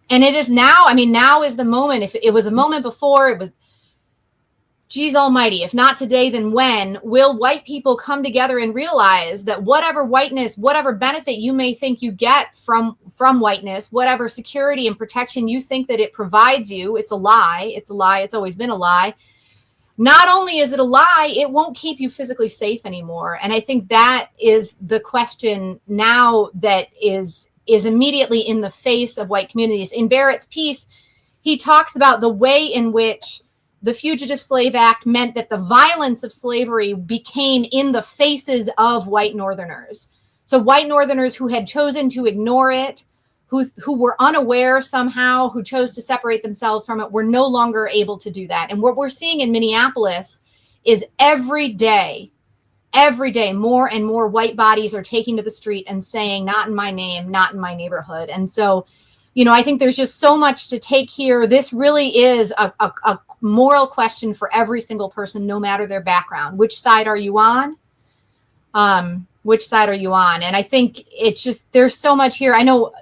it is now, now is the moment. If it was a moment before, it was, geez almighty, if not today, then when will white people come together and realize that whatever whiteness, whatever benefit you may think you get from whiteness, whatever security and protection you think that it provides you, it's a lie. It's a lie. It's always been a lie. Not only is it a lie, it won't keep you physically safe anymore. And I think that is the question now that is immediately in the face of white communities. In Barrett's piece, he talks about the way in which the Fugitive Slave Act meant that the violence of slavery became in the faces of white Northerners. So white Northerners who had chosen to ignore it, who were unaware somehow, who chose to separate themselves from it, were no longer able to do that. And what we're seeing in Minneapolis is every day, more and more white bodies are taking to the street and saying, not in my name, not in my neighborhood. And so, I think there's just so much to take here. This really is a moral question for every single person, no matter their background. Which side are you on? Which side are you on? And I think it's just, there's so much here. I know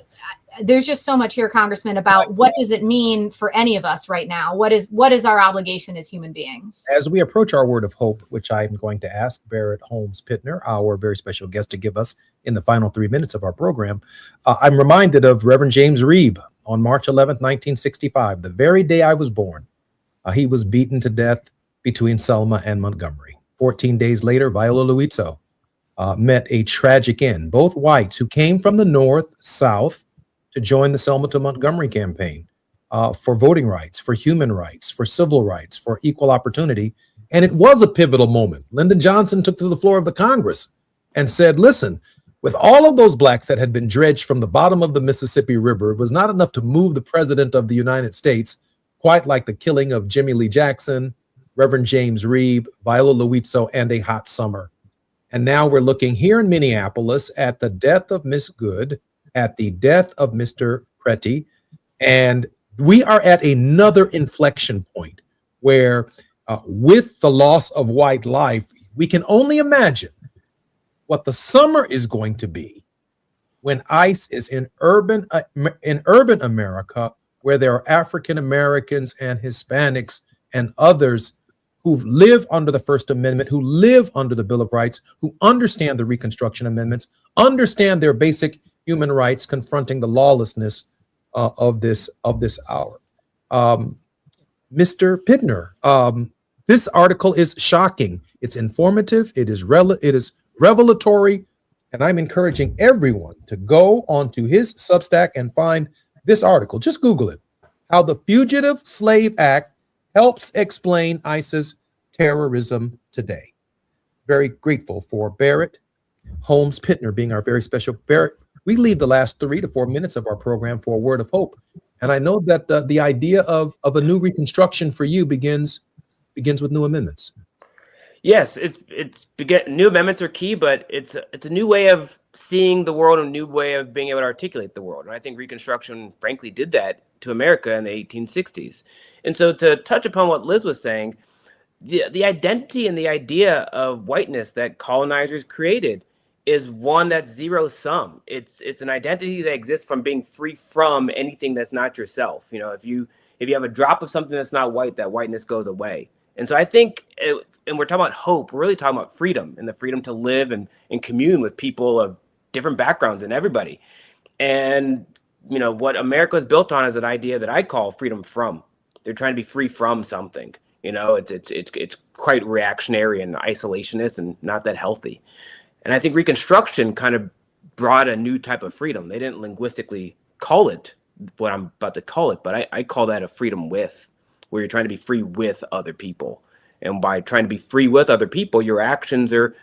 there's just so much here, Congressman, about what does it mean for any of us right now? What is our obligation as human beings? As we approach our word of hope, which I'm going to ask Barrett Holmes Pittner, our very special guest, to give us in the final 3 minutes of our program, I'm reminded of Reverend James Reeb on March 11th, 1965, the very day I was born. He was beaten to death between Selma and Montgomery. 14 days later, Viola Luizzo met a tragic end. Both whites who came from the North, South, to join the Selma to Montgomery campaign for voting rights, for human rights, for civil rights, for equal opportunity. And it was a pivotal moment. Lyndon Johnson took to the floor of the Congress and said, listen, with all of those blacks that had been dredged from the bottom of the Mississippi River, it was not enough to move the president of the United States, quite like the killing of Jimmy Lee Jackson, Reverend James Reeb, Viola Luizzo, and a hot summer. And now we're looking here in Minneapolis at the death of Miss Good, at the death of Mr. Pretty, and we are at another inflection point where with the loss of white life, we can only imagine what the summer is going to be when ICE is in urban America, where there are African Americans and Hispanics and others who live under the First Amendment, who live under the Bill of Rights, who understand the Reconstruction Amendments, understand their basic human rights, confronting the lawlessness of this hour. Mr. Pittner, this article is shocking. It's informative. It is revelatory, and I'm encouraging everyone to go onto his Substack and find this article. Just Google it. How the Fugitive Slave Act helps explain ICE's terrorism today. Very grateful for Barrett Holmes Pittner being our very special. Barrett, we leave the last 3 to 4 minutes of our program for a word of hope. And I know that the idea of a new Reconstruction for you begins with new amendments. Yes, new amendments are key, but it's a new way of seeing the world, a new way of being able to articulate the world. And I think Reconstruction, frankly, did that to America in the 1860s. And so to touch upon what Liz was saying, the identity and the idea of whiteness that colonizers created is one that's zero sum. It's an identity that exists from being free from anything that's not yourself. If you have a drop of something that's not white, that whiteness goes away. And so I think, and we're talking about hope, we're really talking about freedom and the freedom to live and commune with people of different backgrounds and everybody. And, what America is built on is an idea that I call freedom from. They're trying to be free from something. It's quite reactionary and isolationist and not that healthy. And I think Reconstruction kind of brought a new type of freedom. They didn't linguistically call it what I'm about to call it, but I call that a freedom with, where you're trying to be free with other people. And by trying to be free with other people, your actions are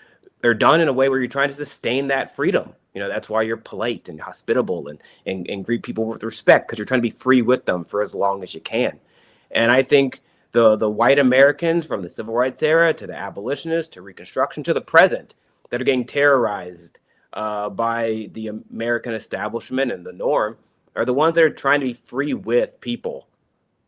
done in a way where you're trying to sustain that freedom. That's why you're polite and hospitable and greet people with respect, because you're trying to be free with them for as long as you can. And I think the white Americans from the Civil Rights era to the abolitionists to Reconstruction to the present that are getting terrorized by the American establishment and the norm are the ones that are trying to be free with people,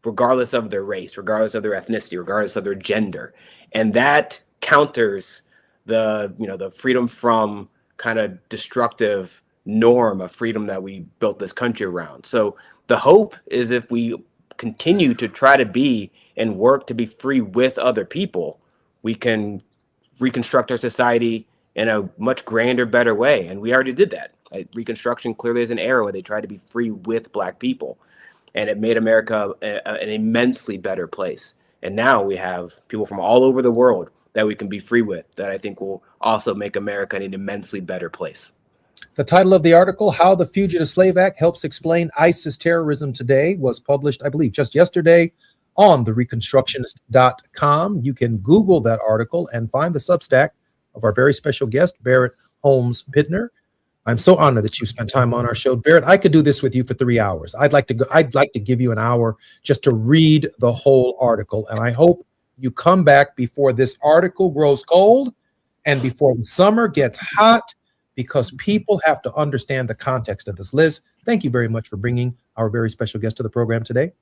regardless of their race, regardless of their ethnicity, regardless of their gender. And that counters the freedom from kind of destructive norm of freedom that we built this country around. So the hope is if we continue to try to be and work to be free with other people, we can reconstruct our society in a much grander, better way. And we already did that. Reconstruction clearly is an era where they tried to be free with Black people. And it made America an immensely better place. And now we have people from all over the world that we can be free with, that I think will also make America an immensely better place. The title of the article, How the Fugitive Slave Act Helps Explain ICE's Terrorism Today, was published, I believe, just yesterday on thereconstructionist.com. You can Google that article and find the Substack of our very special guest, Barrett Holmes Pittner. I'm so honored that you spent time on our show. Barrett, I could do this with you for 3 hours. I'd like to give you an hour just to read the whole article. And I hope you come back before this article grows cold and before the summer gets hot, because people have to understand the context of this. Liz, thank you very much for bringing our very special guest to the program today.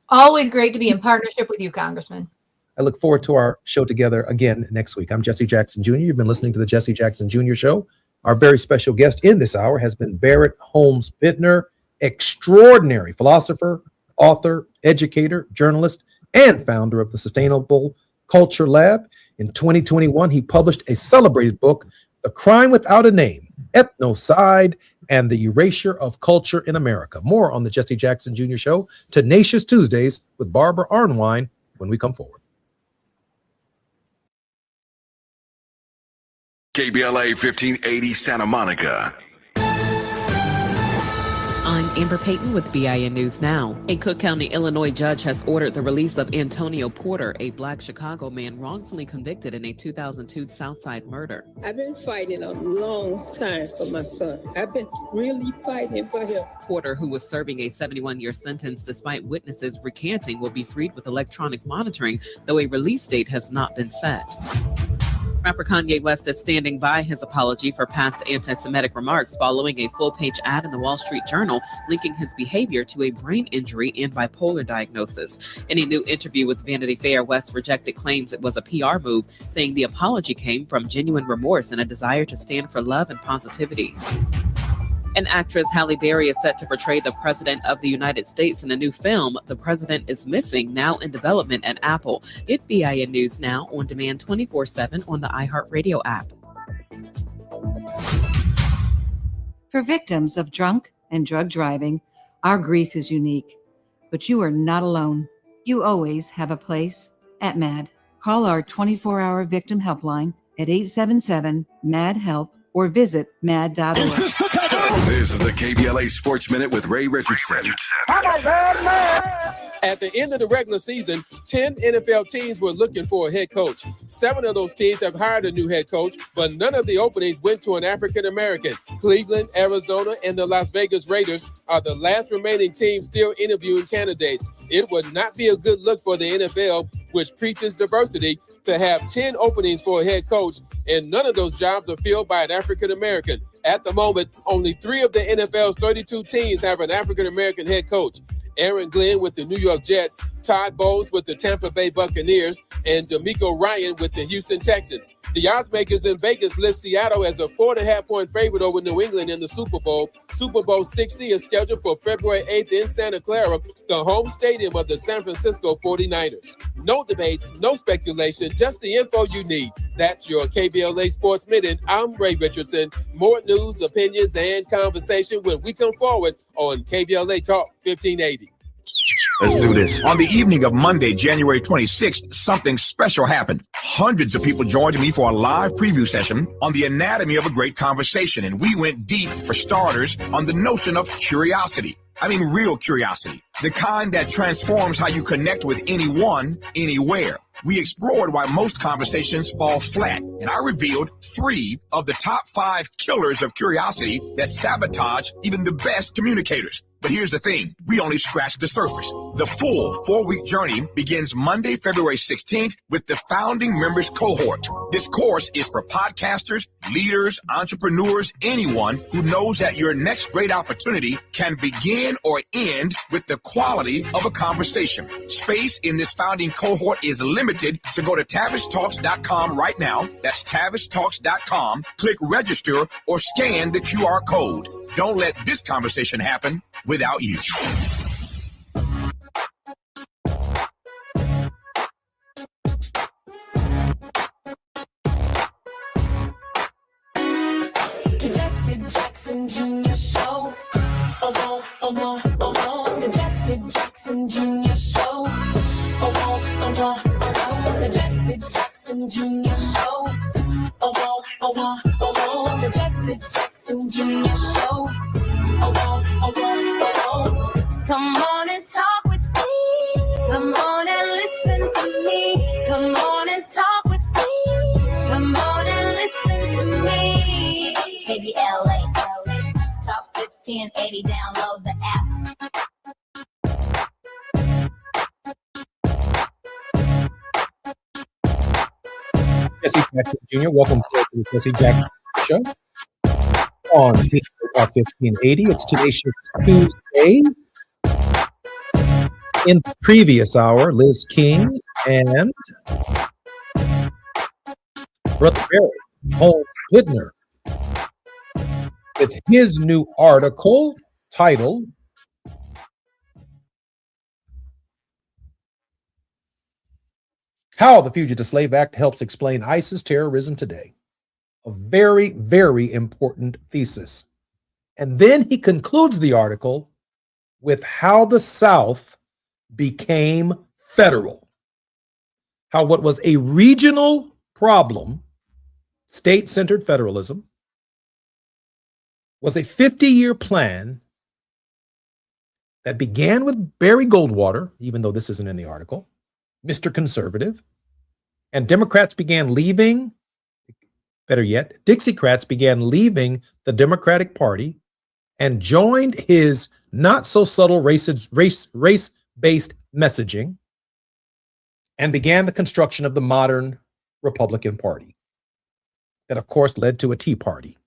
Always great to be in partnership with you, Congressman. I look forward to our show together again next week. I'm Jesse Jackson Jr. You've been listening to the Jesse Jackson Jr. Show. Our very special guest in this hour has been Barrett Holmes Bittner, extraordinary philosopher, author, educator, journalist, and founder of the Sustainable Culture Lab. In 2021, he published a celebrated book, The Crime Without a Name, Ethnocide and the Erasure of Culture in America. More on the Jesse Jackson Jr. Show, Tenacious Tuesdays with Barbara Arnwine when we come forward. KBLA 1580 Santa Monica. I'm Amber Payton with BIN News Now. A Cook County, Illinois judge has ordered the release of Antonio Porter, a Black Chicago man wrongfully convicted in a 2002 Southside murder. I've been fighting a long time for my son. I've been really fighting for him. Porter, who was serving a 71-year sentence despite witnesses recanting, will be freed with electronic monitoring, though a release date has not been set. Rapper Kanye West is standing by his apology for past anti-Semitic remarks following a full-page ad in the Wall Street Journal linking his behavior to a brain injury and bipolar diagnosis. In a new interview with Vanity Fair, West rejected claims it was a PR move, saying the apology came from genuine remorse and a desire to stand for love and positivity. And actress Halle Berry is set to portray the President of the United States in a new film, The President is Missing, now in development at Apple. Get BIN News Now on demand 24/7 on the iHeartRadio app. For victims of drunk and drug driving, our grief is unique. But you are not alone. You always have a place at MAD. Call our 24-hour victim helpline at 877-MAD-HELP or visit mad.org. This is the KBLA Sports Minute with Ray Richardson. At the end of the regular season, 10 NFL teams were looking for a head coach. 7 of those teams have hired a new head coach, but none of the openings went to an African-American. Cleveland, Arizona, and the Las Vegas Raiders are the last remaining teams still interviewing candidates. It would not be a good look for the NFL, which preaches diversity, to have 10 openings for a head coach, and none of those jobs are filled by an African-American. At the moment, only 3 of the NFL's 32 teams have an African-American head coach. Aaron Glenn with the New York Jets, Todd Bowles with the Tampa Bay Buccaneers, and D'Amico Ryan with the Houston Texans. The odds makers in Vegas list Seattle as a 4.5-point favorite over New England in the Super Bowl. Super Bowl 60 is scheduled for February 8th in Santa Clara, the home stadium of the San Francisco 49ers. No debates, no speculation, just the info you need. That's your KBLA Sports Minute. I'm Ray Richardson. More news, opinions, and conversation when we come forward on KBLA Talk 1580. Let's do this. On the evening of Monday, January 26th, something special happened. Hundreds of people joined me for a live preview session on the anatomy of a great conversation, and we went deep, for starters, on the notion of curiosity. I mean, real curiosity. The kind that transforms how you connect with anyone, anywhere. We explored why most conversations fall flat, and I revealed 3 of the top 5 killers of curiosity that sabotage even the best communicators. But here's the thing, we only scratched the surface. The full 4-week journey begins Monday, February 16th with the Founding Members Cohort. This course is for podcasters, leaders, entrepreneurs, anyone who knows that your next great opportunity can begin or end with the quality of a conversation. Space in this Founding Cohort is limited, so go to TavishTalks.com right now. That's TavishTalks.com. Click register or scan the QR code. Don't let this conversation happen without you. The Jesse Jackson Jr. Show. The Jesse Jackson Jr. Show. The Jesse Jackson Jr. Show. The Jesse Jackson Jr. Show. Come on and talk with me. Come on and listen to me. Come on and talk with me. Come on and listen to me. KBLA. 1580, download the app. Jesse Jackson Jr., welcome to the Jesse Jackson Show on KBLA Talk 1580. It's Tenacious Tuesdays. In the previous hour, Liz King and Brother Barry Holmes Whitner with his new article titled How the Fugitive Slave Act Helps Explain ISIS Terrorism Today. A very, very important thesis. And then he concludes the article with how the South became federal. How what was a regional problem, state-centered federalism, was a 50-year plan that began with Barry Goldwater, even though this isn't in the article, Mr. Conservative, and Democrats began leaving, better yet, Dixiecrats began leaving the Democratic Party and joined his not-so-subtle race-based messaging and began the construction of the modern Republican Party. That, of course, led to a Tea Party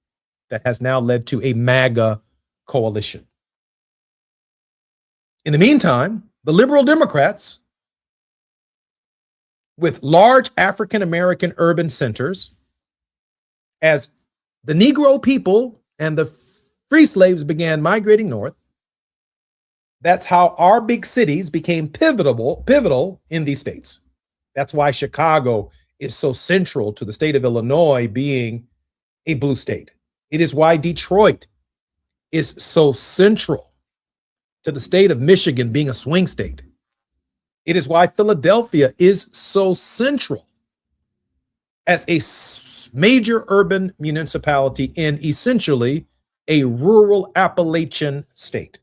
that has now led to a MAGA coalition. In the meantime, the liberal Democrats, with large African-American urban centers, as the Negro people and the free slaves began migrating north, that's how our big cities became pivotal in these states. That's why Chicago is so central to the state of Illinois being a blue state. It is why Detroit is so central to the state of Michigan being a swing state. It is why Philadelphia is so central as a major urban municipality in essentially a rural Appalachian state.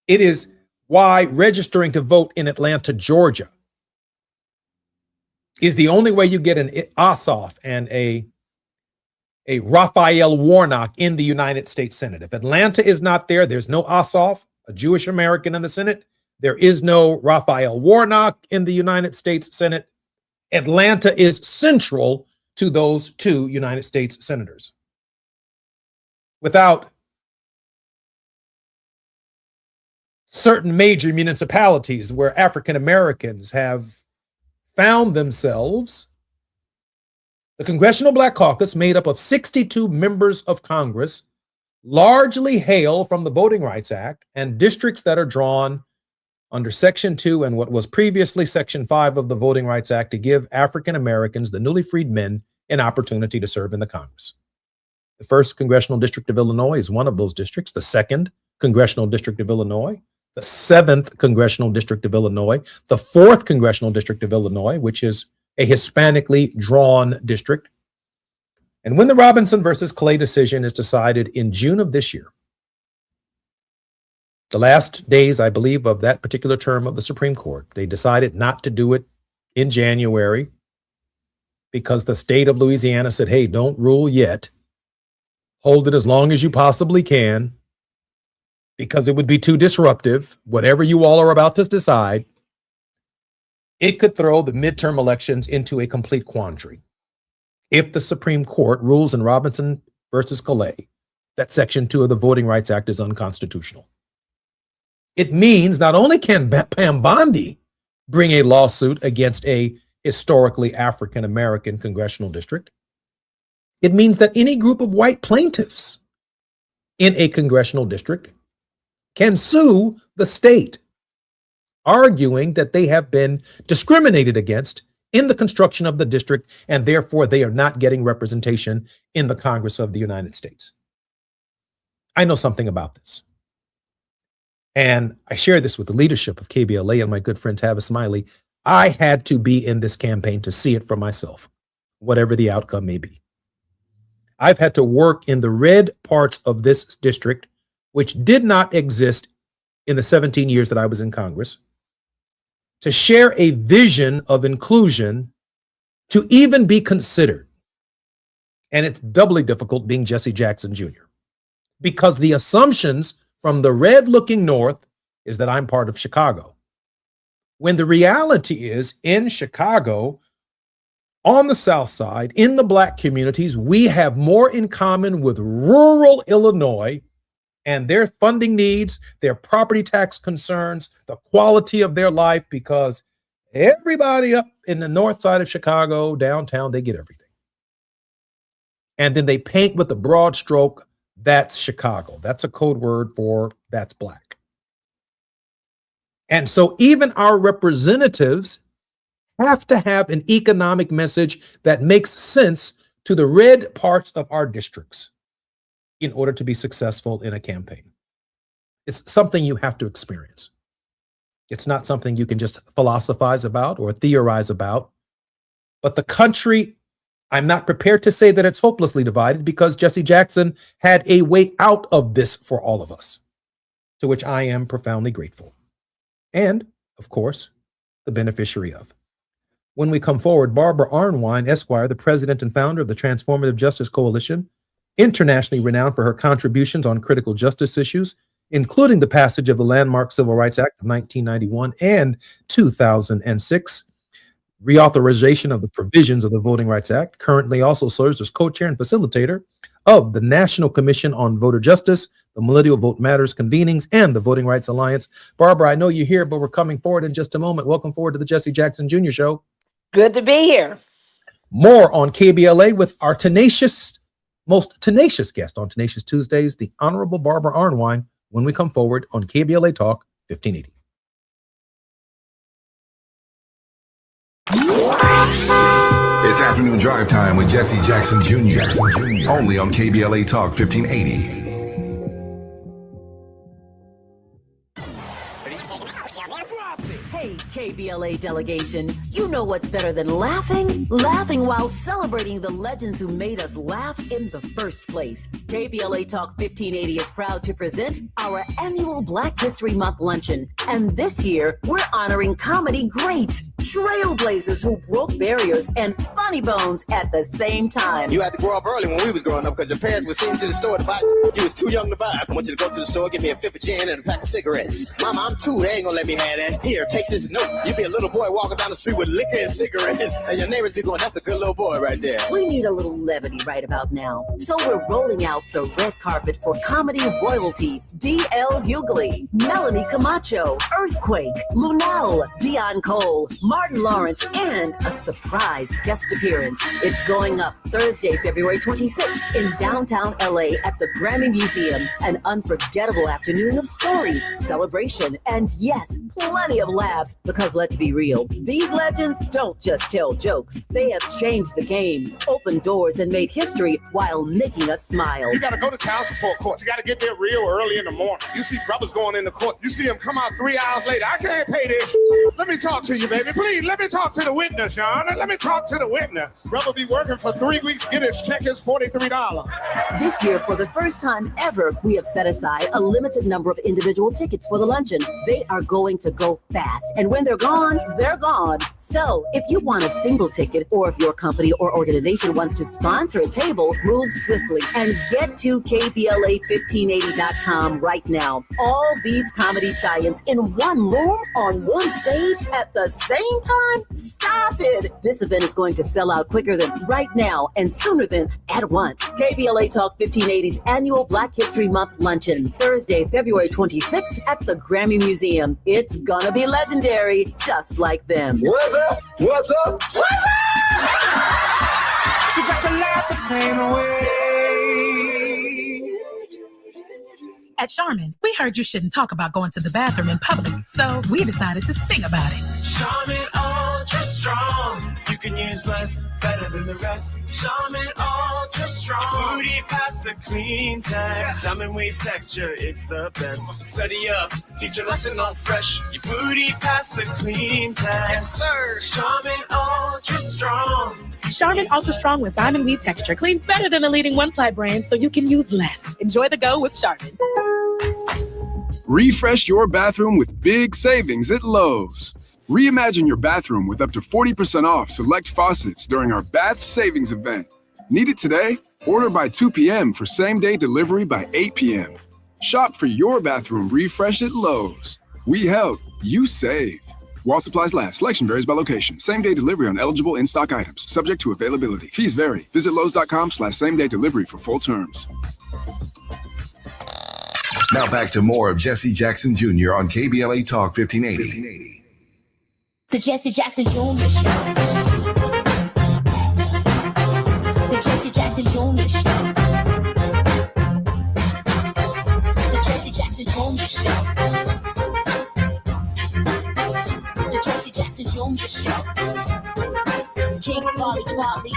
It is why registering to vote in Atlanta, Georgia is the only way you get an Ossoff and a Raphael Warnock in the United States Senate. If Atlanta is not there, there's no Ossoff, a Jewish American in the Senate. There is no Raphael Warnock in the United States Senate. Atlanta is central to those two United States senators. Without certain major municipalities where African Americans have found themselves, the Congressional Black Caucus, made up of 62 members of Congress, largely hail from the Voting Rights Act and districts that are drawn under Section 2 and what was previously Section 5 of the Voting Rights Act to give African Americans, the newly freed men, an opportunity to serve in the Congress. The 1st Congressional District of Illinois is one of those districts, the 2nd Congressional District of Illinois, the 7th Congressional District of Illinois, the 4th Congressional District of Illinois, which is a Hispanically drawn district. And when the Robinson versus Clay decision is decided in June of this year, the last days, I believe, of that particular term of the Supreme Court, they decided not to do it in January because the state of Louisiana said, hey, don't rule yet. Hold it as long as you possibly can because it would be too disruptive. Whatever you all are about to decide, it could throw the midterm elections into a complete quandary. If the Supreme Court rules in Robinson versus Clay that Section 2 of the Voting Rights Act is unconstitutional, it means not only can Pam Bondi bring a lawsuit against a historically African American congressional district, it means that any group of white plaintiffs in a congressional district can sue the state, arguing that they have been discriminated against in the construction of the district, and therefore they are not getting representation in the Congress of the United States. I know something about this. And I share this with the leadership of KBLA and my good friend Tavis Smiley. I had to be in this campaign to see it for myself, whatever the outcome may be. I've had to work in the red parts of this district, which did not exist in the 17 years that I was in Congress, to share a vision of inclusion to even be considered. And it's doubly difficult being Jesse Jackson Jr. because the assumptions from the red-looking North is that I'm part of Chicago. When the reality is, in Chicago, on the South Side, in the Black communities, we have more in common with rural Illinois and their funding needs, their property tax concerns, the quality of their life, because everybody up in the north side of Chicago, downtown, they get everything. And then they paint with a broad stroke, that's Chicago. That's a code word for that's Black. And so even our representatives have to have an economic message that makes sense to the red parts of our districts in order to be successful in a campaign. It's something you have to experience. It's not something you can just philosophize about or theorize about. But the country, I'm not prepared to say that it's hopelessly divided, because Jesse Jackson had a way out of this for all of us, to which I am profoundly grateful. And, of course, the beneficiary of. When we come forward, Barbara Arnwine, Esquire, the president and founder of the Transformative Justice Coalition, internationally renowned for her contributions on critical justice issues, including the passage of the landmark Civil Rights Act of 1991 and 2006, reauthorization of the provisions of the Voting Rights Act, currently also serves as co-chair and facilitator of the National Commission on Voter Justice, the Millennial Vote Matters convenings, and the Voting Rights Alliance. Barbara, I know you're here, but we're coming forward in just a moment. Welcome forward to the Jesse Jackson Jr. Show. Good to be here. More on KBLA with our most tenacious guest on Tenacious Tuesdays, the Honorable Barbara Arnwine, when we come forward on KBLA Talk 1580. It's afternoon drive time with Jesse Jackson Jr. Only on KBLA Talk 1580. Hey, KBLA delegation, you know what's better than laughing? Laughing while celebrating the legends who made us laugh in the first place. KBLA Talk 1580 is proud to present our annual Black History Month luncheon. And this year, we're honoring comedy greats, trailblazers who broke barriers, and funny bones at the same time. You had to grow up early when we was growing up, because your parents were sending to the store to buy. You was too young to buy. I want you to go to the store, give me a fifth of gin and a pack of cigarettes. Mama, I'm two. They ain't gonna let me have that. Here, take this note. You be a little boy walking down the street with liquor and cigarettes, and your neighbors be going, that's a good little boy right there. We need a little levity right about now. So we're rolling out the red carpet for comedy royalty. D.L. Hughley, Melanie Camacho, Earthquake, Lunel, Dion Cole, Martin Lawrence, and a surprise guest appearance. It's going up Thursday, February 26th in downtown LA at the Grammy Museum. An unforgettable afternoon of stories, celebration, and yes, plenty of laughs. Because let's be real, these legends don't just tell jokes. They have changed the game, opened doors, and made history while making us smile. You gotta go to child support court. You gotta get there real early in the morning. You see brothers going in the court. You see them come out 3 hours later. I can't pay this. Let me talk to you, baby. Please, let me talk to the witness, Your Honor. Let me talk to the witness. Brother be working for 3 weeks, get his check is $43. This year, for the first time ever, we have set aside a limited number of individual tickets for the luncheon. They are going to go fast, and when they're gone, they're gone. So if you want a single ticket, or if your company or organization wants to sponsor a table, move swiftly and get to KBLA1580.com right now. All these comedy giants in one room on one stage at the same time? Stop it! This event is going to sell out quicker than right now and sooner than at once. KBLA Talk 1580's annual Black History Month luncheon, Thursday, February 26th at the Grammy Museum. It's gonna be legendary, just like them. What's up? What's up? What's up? You got to laugh the pain away. At Charmin, we heard you shouldn't talk about going to the bathroom in public, so we decided to sing about it. Charmin Ultra Strong. You can use less, better than the rest. Charmin Ultra Strong. Booty past the clean test. Salmon weave texture, it's the best. Study up, teach a lesson on fresh. Your booty past the clean test. Yes, sir. Charmin Ultra Strong. Charmin Ultra Strong with diamond weave texture cleans better than the leading one-ply brand, so you can use less. Enjoy the go with Charmin. Refresh your bathroom with big savings at Lowe's. Reimagine your bathroom with up to 40% off select faucets during our Bath Savings event. Need it today? Order by 2 p.m. for same-day delivery by 8 p.m. Shop for your bathroom refresh at Lowe's. We help, you save. While supplies last, selection varies by location. Same-day delivery on eligible in-stock items, subject to availability. Fees vary. Visit Lowe's.com/same-day delivery for full terms. Now back to more of Jesse Jackson Jr. on KBLA Talk 1580. The Jesse Jackson Jr. Show. The Jesse Jackson Jr. Show. The Jesse Jackson Jr. Show. The Jesse Jackson Jr. Show. King Quality drop the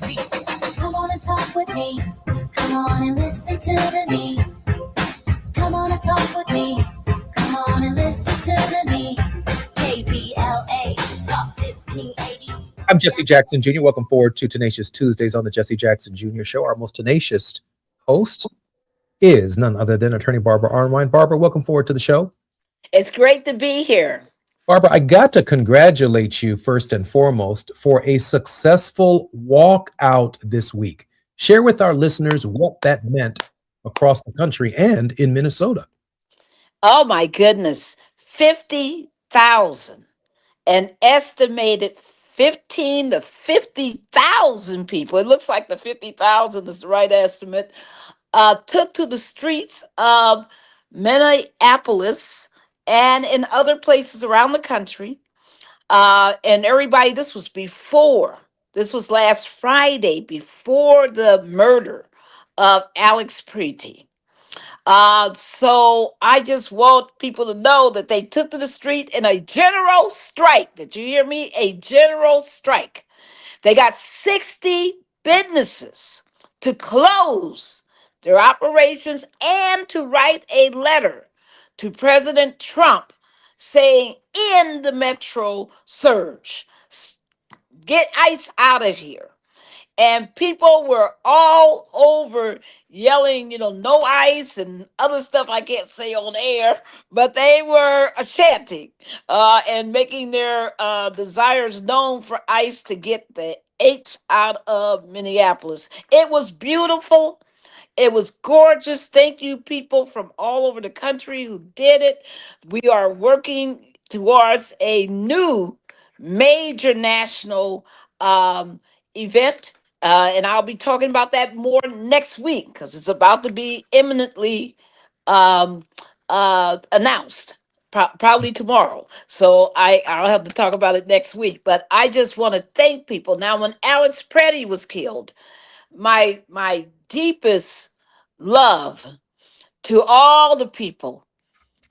beat. Come on and talk with me. Come on and listen to the me. Come on and talk with me. Come on and listen to the me. KBLA Talk 1580. I'm Jesse Jackson Jr. Welcome forward to Tenacious Tuesdays on the Jesse Jackson Jr. Show. Our most tenacious host is none other than attorney Barbara Arnwine. Barbara, welcome forward to the show. It's great to be here. Barbara, I got to congratulate you first and foremost for a successful walkout this week. Share with our listeners what that meant across the country and in Minnesota. Oh my goodness, 50,000, an estimated 15 to 50,000 people. It looks like the 50,000 is the right estimate. Took to the streets of Minneapolis and in other places around the country. And everybody, this was last Friday before the murder of Alex Preety. So I just want people to know that they took to the street in a general strike. Did you hear me? A general strike. They got 60 businesses to close their operations and to write a letter to President Trump saying, "End the metro surge. Get ICE out of here." And people were all over yelling, no ICE and other stuff I can't say on air, but they were chanting and making their desires known for ICE to get the H out of Minneapolis. It was beautiful. It was gorgeous. Thank you, people from all over the country who did it. We are working towards a new major national event. And I'll be talking about that more next week because it's about to be imminently announced, probably tomorrow. So I'll have to talk about it next week. But I just want to thank people. Now, when Alex Preety was killed, my deepest love to all the people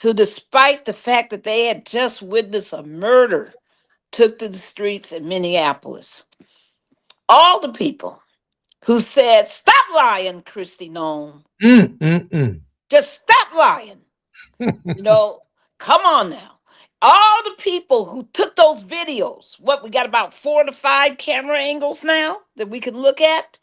who, despite the fact that they had just witnessed a murder, took to the streets in Minneapolis. All the people who said, "Stop lying, Kristi Noem. Just stop lying." Come on now. All the people who took those videos, we got about 4 to 5 camera angles now that we can look at,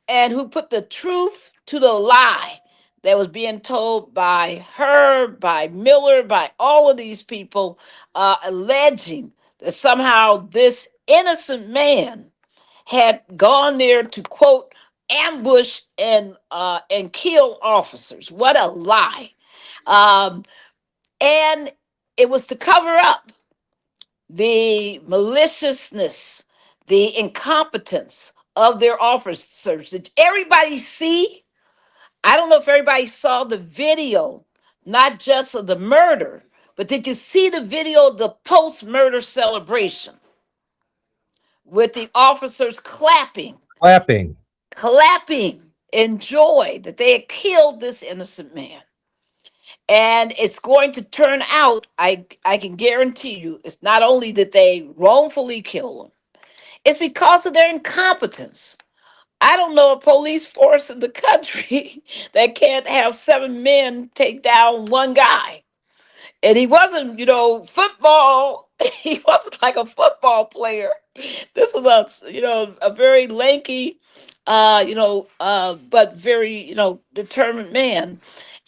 and who put the truth to the lie that was being told by her, by Miller, by all of these people, alleging that somehow this innocent man had gone there to, quote, ambush and kill officers. What a lie. And it was to cover up the maliciousness, the incompetence of their officers. Did everybody see? I don't know if everybody saw the video, not just of the murder, but did you see the video of the post-murder celebration with the officers clapping in joy that they had killed this innocent man? And it's going to turn out, I can guarantee you, it's not only that they wrongfully kill him, it's because of their incompetence. I don't know a police force in the country that can't have 7 men take down one guy. And he wasn't, football. He wasn't like a football player. This was a very lanky, but very, determined man.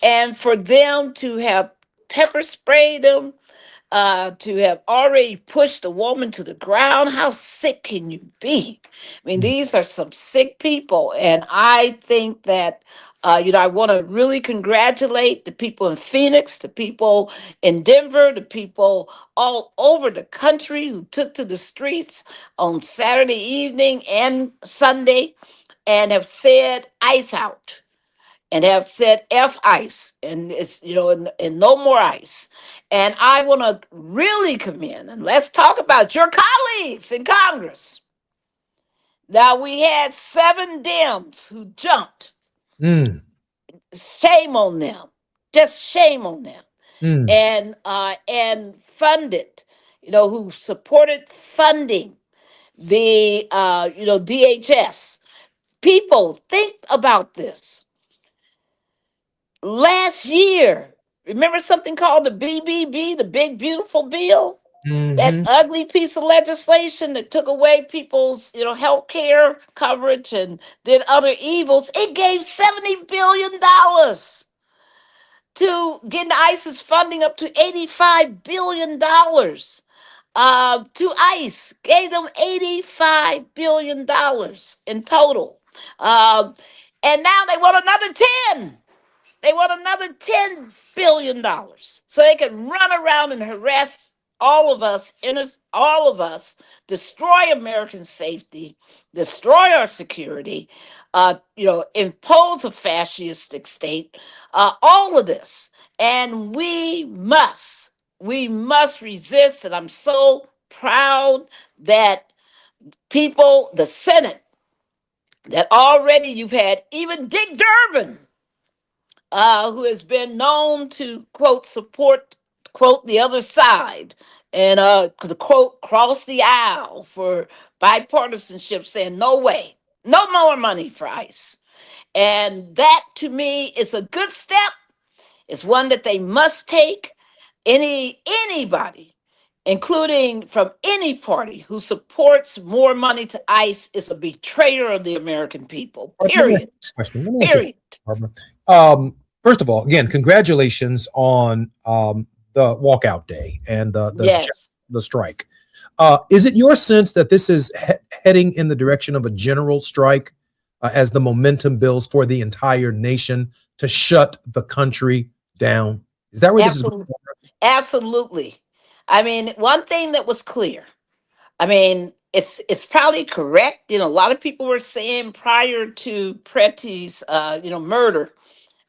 And for them to have pepper sprayed him, to have already pushed a woman to the ground. How sick can you be? I mean, these are some sick people. And I think that, I want to really congratulate the people in Phoenix, the people in Denver, the people all over the country who took to the streets on Saturday evening and Sunday and have said ice out and have said F ice and it's, and no more ice. And I want to really commend and let's talk about your colleagues in Congress. Now, we had 7 Dems who jumped. Shame on them. Just shame on them. And funded, who supported funding the, DHS. People, think about this. Last year, remember something called the BBB, the Big Beautiful Bill? That ugly piece of legislation that took away people's, health care coverage and did other evils. It gave $70 billion to getting ISIS funding up to $85 billion. To ICE, gave them $85 billion in total. And now they want another 10. They want another $10 billion so they can run around and harass all of us, destroy American safety, destroy our security, impose a fascistic state, all of this. And we must resist. And I'm so proud that people, the Senate, that already you've had even Dick Durbin, who has been known to, quote, support, quote, the other side and, quote, cross the aisle for bipartisanship, saying no way, no more money for ICE. And that, to me, is a good step. It's one that they must take. Anybody, including from any party who supports more money to ICE, is a betrayer of the American people, period. Period. Barbara. First of all, again, congratulations on the walkout day and the strike. Is it your sense that this is heading in the direction of a general strike as the momentum builds for the entire nation to shut the country down? Is that where this is going? Absolutely. I mean, one thing that was clear, I mean, it's probably correct. A lot of people were saying prior to Pretty's, murder,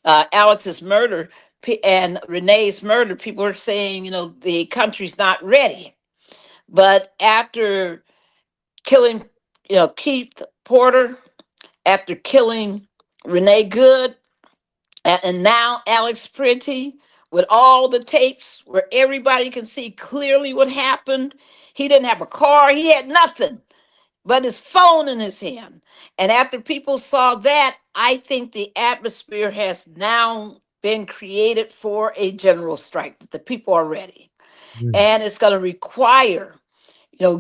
Alex's murder and Renee's murder, people were saying, the country's not ready. But after killing, Keith Porter, after killing Renee Good, and now Alex Pretty, with all the tapes where everybody can see clearly what happened. He didn't have a car. He had nothing but his phone in his hand. And after people saw that, I think the atmosphere has now been created for a general strike, that the people are ready. And it's going to require,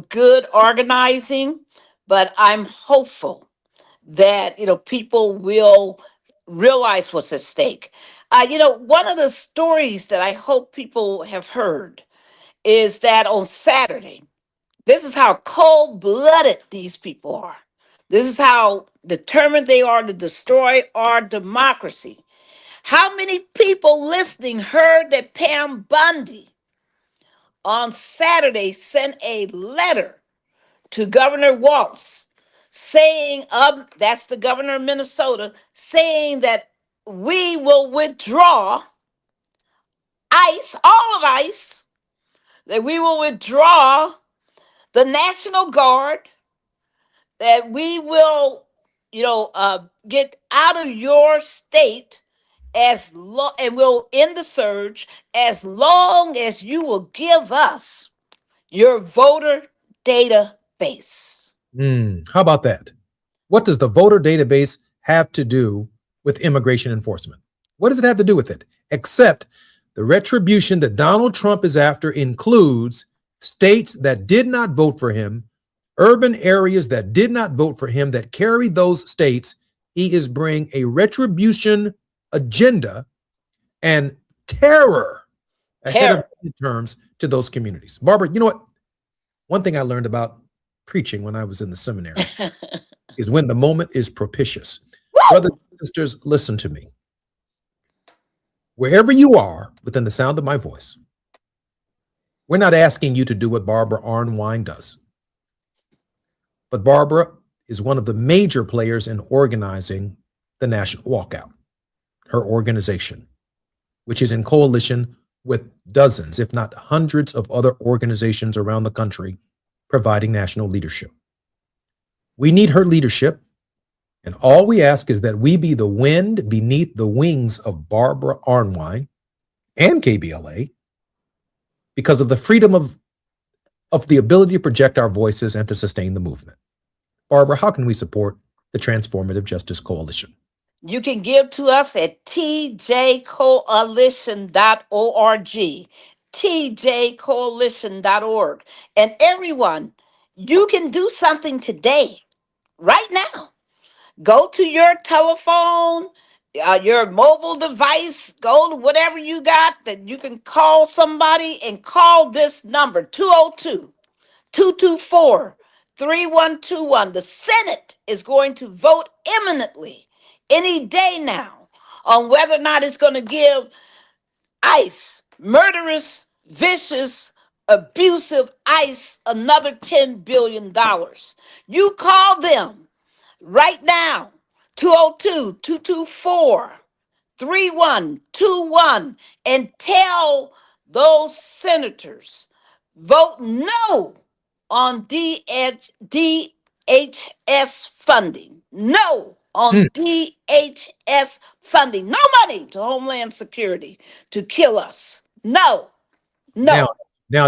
good organizing, but I'm hopeful that, people will realize what's at stake. One of the stories that I hope people have heard is that on Saturday, this is how cold-blooded these people are. This is how determined they are to destroy our democracy. How many people listening heard that Pam Bundy on Saturday sent a letter to Governor Walz saying, that's the governor of Minnesota, saying that we will withdraw ICE, all of ICE, that we will withdraw the National Guard, that we will, get out of your state and we'll end the surge as long as you will give us your voter database. How about that? What does the voter database have to do with immigration enforcement? What does it have to do with it? Except the retribution that Donald Trump is after includes states that did not vote for him, urban areas that did not vote for him, that carry those states. He is bringing a retribution agenda and terror ahead of midterms to those communities. Barbara, you know what? One thing I learned about preaching when I was in the seminary is when the moment is propitious. Brothers and sisters, listen to me. Wherever you are within the sound of my voice, we're not asking you to do what Barbara Arnwine does. But Barbara is one of the major players in organizing the National Walkout, her organization, which is in coalition with dozens, if not hundreds of other organizations around the country providing national leadership. We need her leadership, and all we ask is that we be the wind beneath the wings of Barbara Arnwine and KBLA because of the freedom of the ability to project our voices and to sustain the movement. Barbara, how can we support the Transformative Justice Coalition? You can give to us at tjcoalition.org, tjcoalition.org. And everyone, you can do something today, right now. Go to your telephone, your mobile device, go to whatever you got that you can call somebody and call this number 202-224-3121. The Senate is going to vote imminently any day now on whether or not it's going to give ICE, murderous, vicious, abusive ICE, another $10 billion. You call them right now, 202-224-3121, and tell those senators, vote no on DHS funding. No on DHS funding. No money to Homeland Security to kill us. No. Now,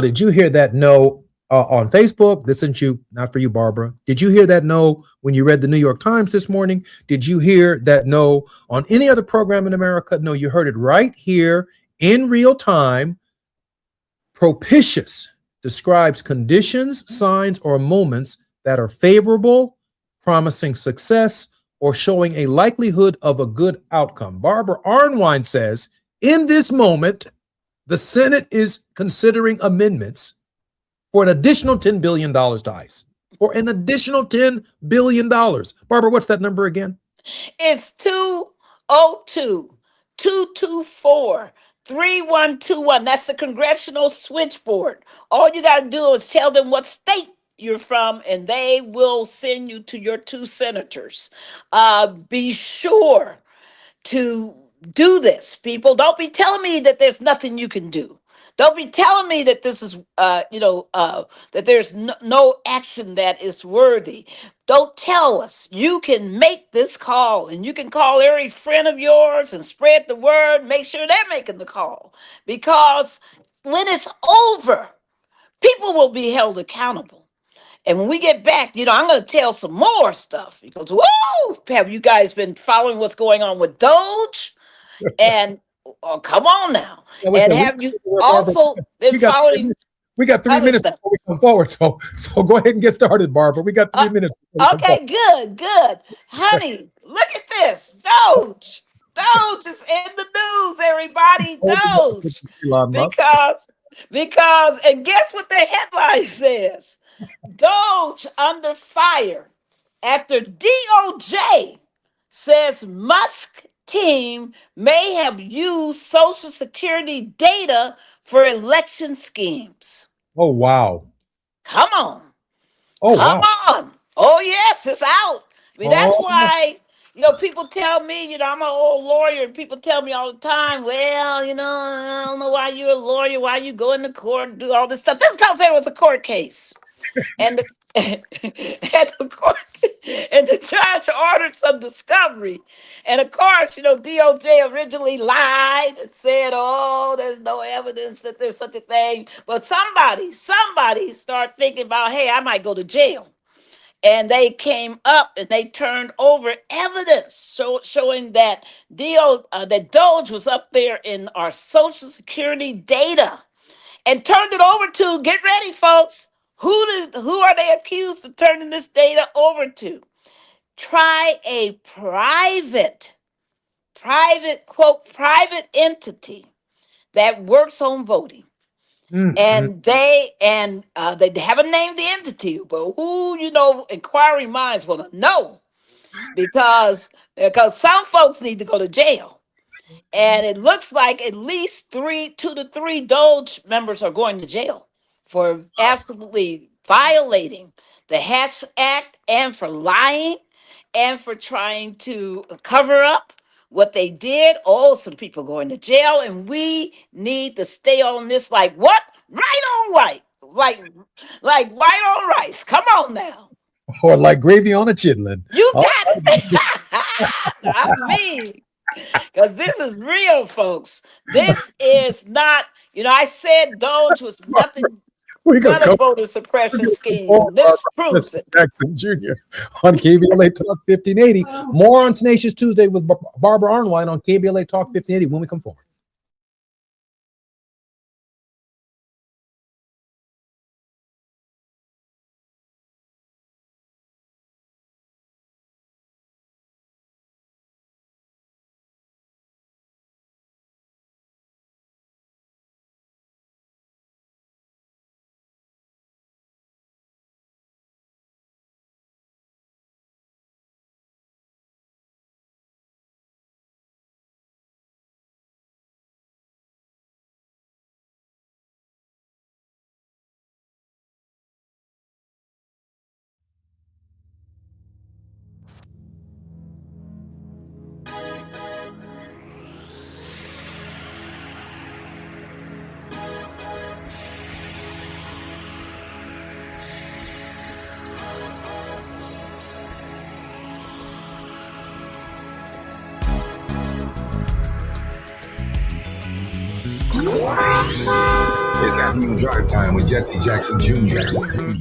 did you hear that no on Facebook? This isn't you, not for you, Barbara. Did you hear that no when you read the New York Times this morning? Did you hear that no on any other program in America? No, you heard it right here in real time. Propitious describes conditions, signs, or moments that are favorable, promising success, or showing a likelihood of a good outcome. Barbara Arnwine says, in this moment, the Senate is considering amendments for an additional $10 billion to ICE. For an additional $10 billion. Barbara, what's that number again? It's 202-224-3121. That's the congressional switchboard. All you got to do is tell them what state you're from, and they will send you to your two senators. Be sure to do this, people. Don't be telling me that there's nothing you can do. Don't be telling me that this is, that there's no action that is worthy. Don't tell us. You can make this call, and you can call every friend of yours and spread the word. Make sure they're making the call, because when it's over, people will be held accountable. And when we get back, I'm going to tell some more stuff, because, whoa, have you guys been following what's going on with Doge? And come on now. And have you also been following? We got 3 minutes before we come forward. So go ahead and get started, Barbara. We got 3 minutes. Okay, good. Honey, look at this. Doge is in the news, everybody. Doge. Because, and guess what the headline says? Doge under fire after DOJ says Musk team may have used Social Security data for election schemes. Oh, wow. Come on. Oh, Come wow. on. Oh, yes, it's out. I mean, that's why, people tell me, I'm an old lawyer, and people tell me all the time, well, I don't know why you're a lawyer, why you go into court and do all this stuff. This because there was a court case. And the court and the judge ordered some discovery. And of course, DOJ originally lied and said, oh, there's no evidence that there's such a thing. But somebody started thinking about, hey, I might go to jail. And they came up and they turned over evidence showing that that Doge was up there in our Social Security data, and turned it over to, get ready, folks. Who are they accused of turning this data over to? Try a private entity that works on voting. And they haven't named the entity, but who, inquiring minds want to know, because some folks need to go to jail. And it looks like at least 2 to 3 Doge members are going to jail for absolutely violating the Hatch Act, and for lying, and for trying to cover up what they did. Oh, some people going to jail, and we need to stay on this like what? Right on white. Like white on rice. Come on now. Or like gravy on a chitlin. You got it. I mean, because this is real, folks. This is not, I said Doge was nothing but a voter suppression scheme. This proves it. Jackson Jr. on KBLA Talk 1580. More on Tenacious Tuesday with Barbara Arnwine on KBLA Talk 1580 when we come forward. It's afternoon drive time with Jesse Jackson Jr.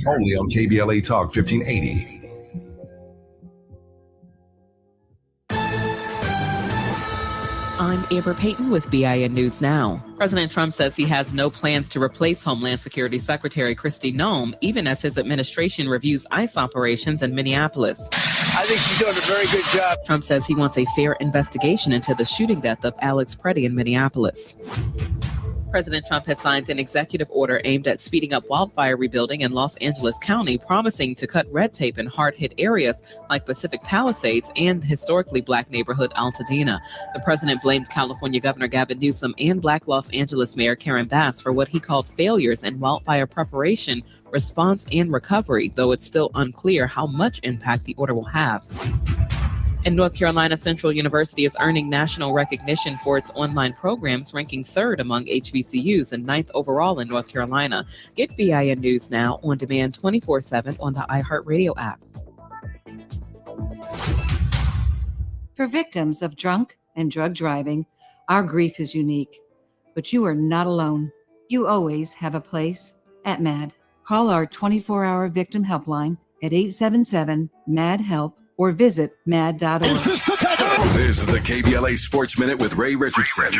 Only on KBLA Talk 1580. I'm Amber Payton with BIN News Now. President Trump says he has no plans to replace Homeland Security Secretary Kristi Noem, even as his administration reviews ICE operations in Minneapolis. I think she's doing a very good job. Trump says he wants a fair investigation into the shooting death of Alex Preddy in Minneapolis. President Trump has signed an executive order aimed at speeding up wildfire rebuilding in Los Angeles County, promising to cut red tape in hard-hit areas like Pacific Palisades and the historically black neighborhood Altadena. The president blamed California Governor Gavin Newsom and Black Los Angeles Mayor Karen Bass for what he called failures in wildfire preparation, response, and recovery, though it's still unclear how much impact the order will have. In North Carolina, Central University is earning national recognition for its online programs, ranking 3rd among HBCUs and 9th overall in North Carolina. Get BIN News Now on demand 24/7 on the iHeartRadio app. For victims of drunk and drug driving, our grief is unique. But you are not alone. You always have a place at MAD. Call our 24-hour victim helpline at 877-MAD-HELP or visit mad.org. This is the KBLA Sports Minute with Ray Richardson.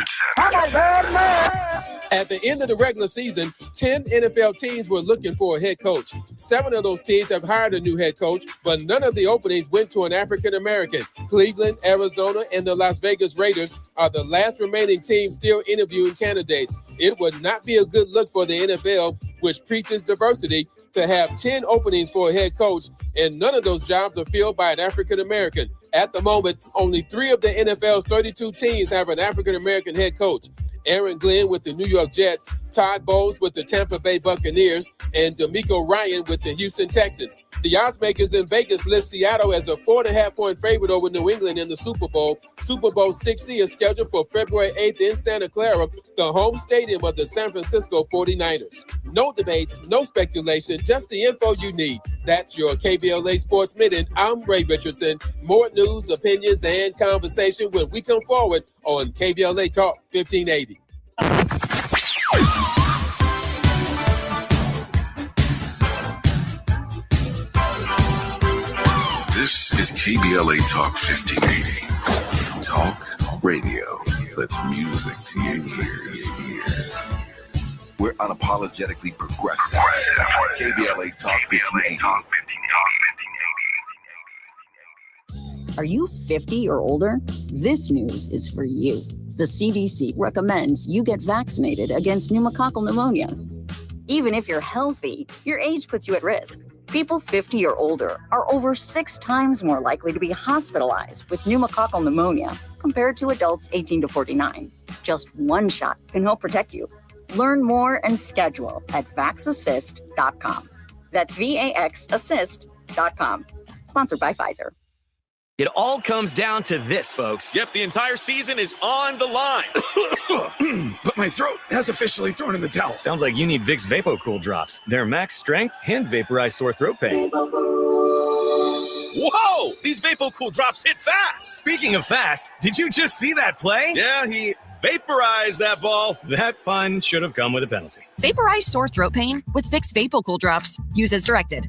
At the end of the regular season, 10 NFL teams were looking for a head coach. 7 of those teams have hired a new head coach, but none of the openings went to an African-American. Cleveland, Arizona, and the Las Vegas Raiders are the last remaining teams still interviewing candidates. It would not be a good look for the NFL, which preaches diversity, to have 10 openings for a head coach, and none of those jobs are filled by an African-American. At the moment, only 3 of the NFL's 32 teams have an African-American head coach. Aaron Glenn with the New York Jets, Todd Bowles with the Tampa Bay Buccaneers, and D'Amico Ryan with the Houston Texans. The odds makers in Vegas list Seattle as a 4.5-point favorite over New England in the Super Bowl. Super Bowl 60 is scheduled for February 8th in Santa Clara, the home stadium of the San Francisco 49ers. No debates, no speculation, just the info you need. That's your KBLA Sports Minute. I'm Ray Richardson. More news, opinions, and conversation when we come forward on KBLA Talk 1580. This is KBLA Talk 1580. Talk radio. That's music to your ears. We're unapologetically progressive. KBLA Talk 1580. Are you 50 or older? This news is for you. The CDC recommends you get vaccinated against pneumococcal pneumonia. Even if you're healthy, your age puts you at risk. People 50 or older are over 6 times more likely to be hospitalized with pneumococcal pneumonia compared to adults 18 to 49. Just one shot can help protect you. Learn more and schedule at vaxassist.com. That's VAXassist.com. Sponsored by Pfizer. It all comes down to this, folks. Yep, the entire season is on the line. But my throat has officially thrown in the towel. Sounds like you need Vicks VapoCool drops. They're max strength and vaporize sore throat pain. Whoa! These VapoCool drops hit fast. Speaking of fast, did you just see that play? Yeah, he vaporized that ball. That pun should have come with a penalty. Vaporize sore throat pain with Vicks VapoCool drops. Use as directed.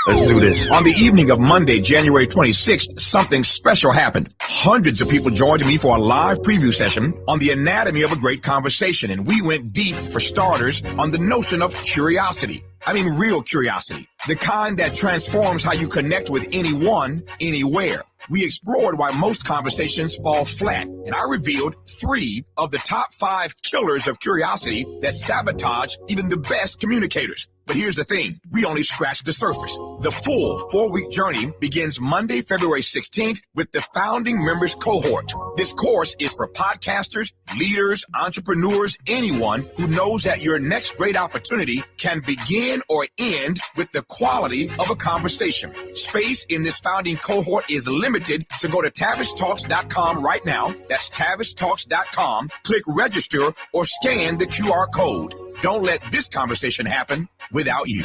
Let's do this. On the evening of Monday, January 26th, something special happened. Hundreds of people joined me for a live preview session on the anatomy of a great conversation, and we went deep, for starters, on the notion of curiosity. I mean, real curiosity. The kind that transforms how you connect with anyone, anywhere. We explored why most conversations fall flat, and I revealed 3 of the top 5 killers of curiosity that sabotage even the best communicators. But here's the thing, we only scratched the surface. The full 4-week journey begins Monday, February 16th with the founding members cohort. This course is for podcasters, leaders, entrepreneurs, anyone who knows that your next great opportunity can begin or end with the quality of a conversation. Space in this founding cohort is limited, so go to TavishTalks.com right now. That's TavishTalks.com. Click register or scan the QR code. Don't let this conversation happen without you.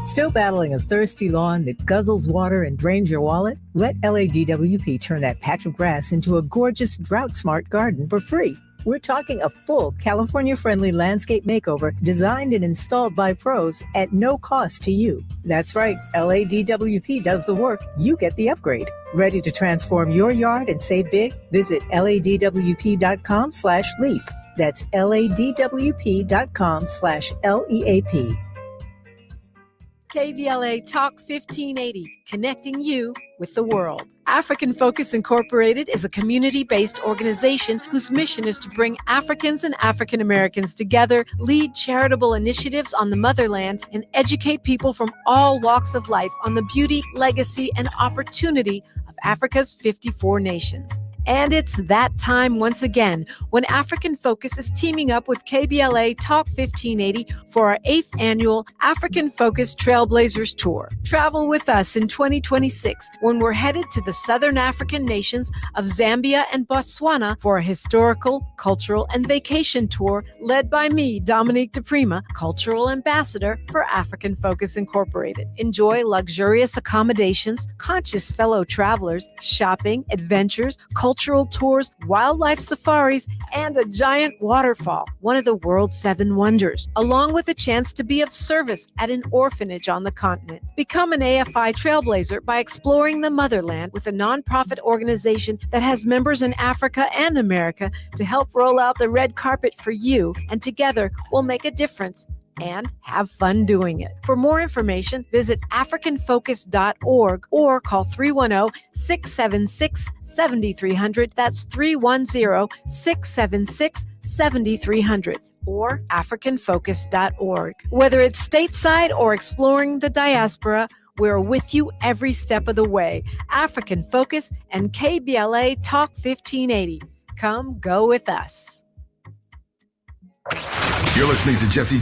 Still battling a thirsty lawn that guzzles water and drains your wallet? Let LADWP turn that patch of grass into a gorgeous drought-smart garden for free. We're talking a full California-friendly landscape makeover designed and installed by pros at no cost to you. That's right, LADWP does the work, you get the upgrade. Ready to transform your yard and save big? Visit LADWP.com/leap. That's LADWP.com/LEAP. KBLA Talk 1580, connecting you with the world. African Focus Incorporated is a community-based organization whose mission is to bring Africans and African Americans together, lead charitable initiatives on the motherland, and educate people from all walks of life on the beauty, legacy, and opportunity of Africa's 54 nations. And it's that time once again when African Focus is teaming up with KBLA Talk 1580 for our 8th annual African Focus Trailblazers Tour. Travel with us in 2026 when we're headed to the Southern African nations of Zambia and Botswana for a historical, cultural, and vacation tour led by me, Dominique DePrima, Cultural Ambassador for African Focus Incorporated. Enjoy luxurious accommodations, conscious fellow travelers, shopping, adventures, cultural tours, wildlife safaris, and a giant waterfall, one of the world's 7 wonders, along with a chance to be of service at an orphanage on the continent. Become an AFI trailblazer by exploring the motherland with a nonprofit organization that has members in Africa and America to help roll out the red carpet for you, and together we'll make a difference and have fun doing it. For more information, visit africanfocus.org or call 310-676-7300. That's 310-676-7300 or africanfocus.org. Whether it's stateside or exploring the diaspora, we're with you every step of the way. African Focus and KBLA Talk 1580. Come go with us. You're listening to Jesse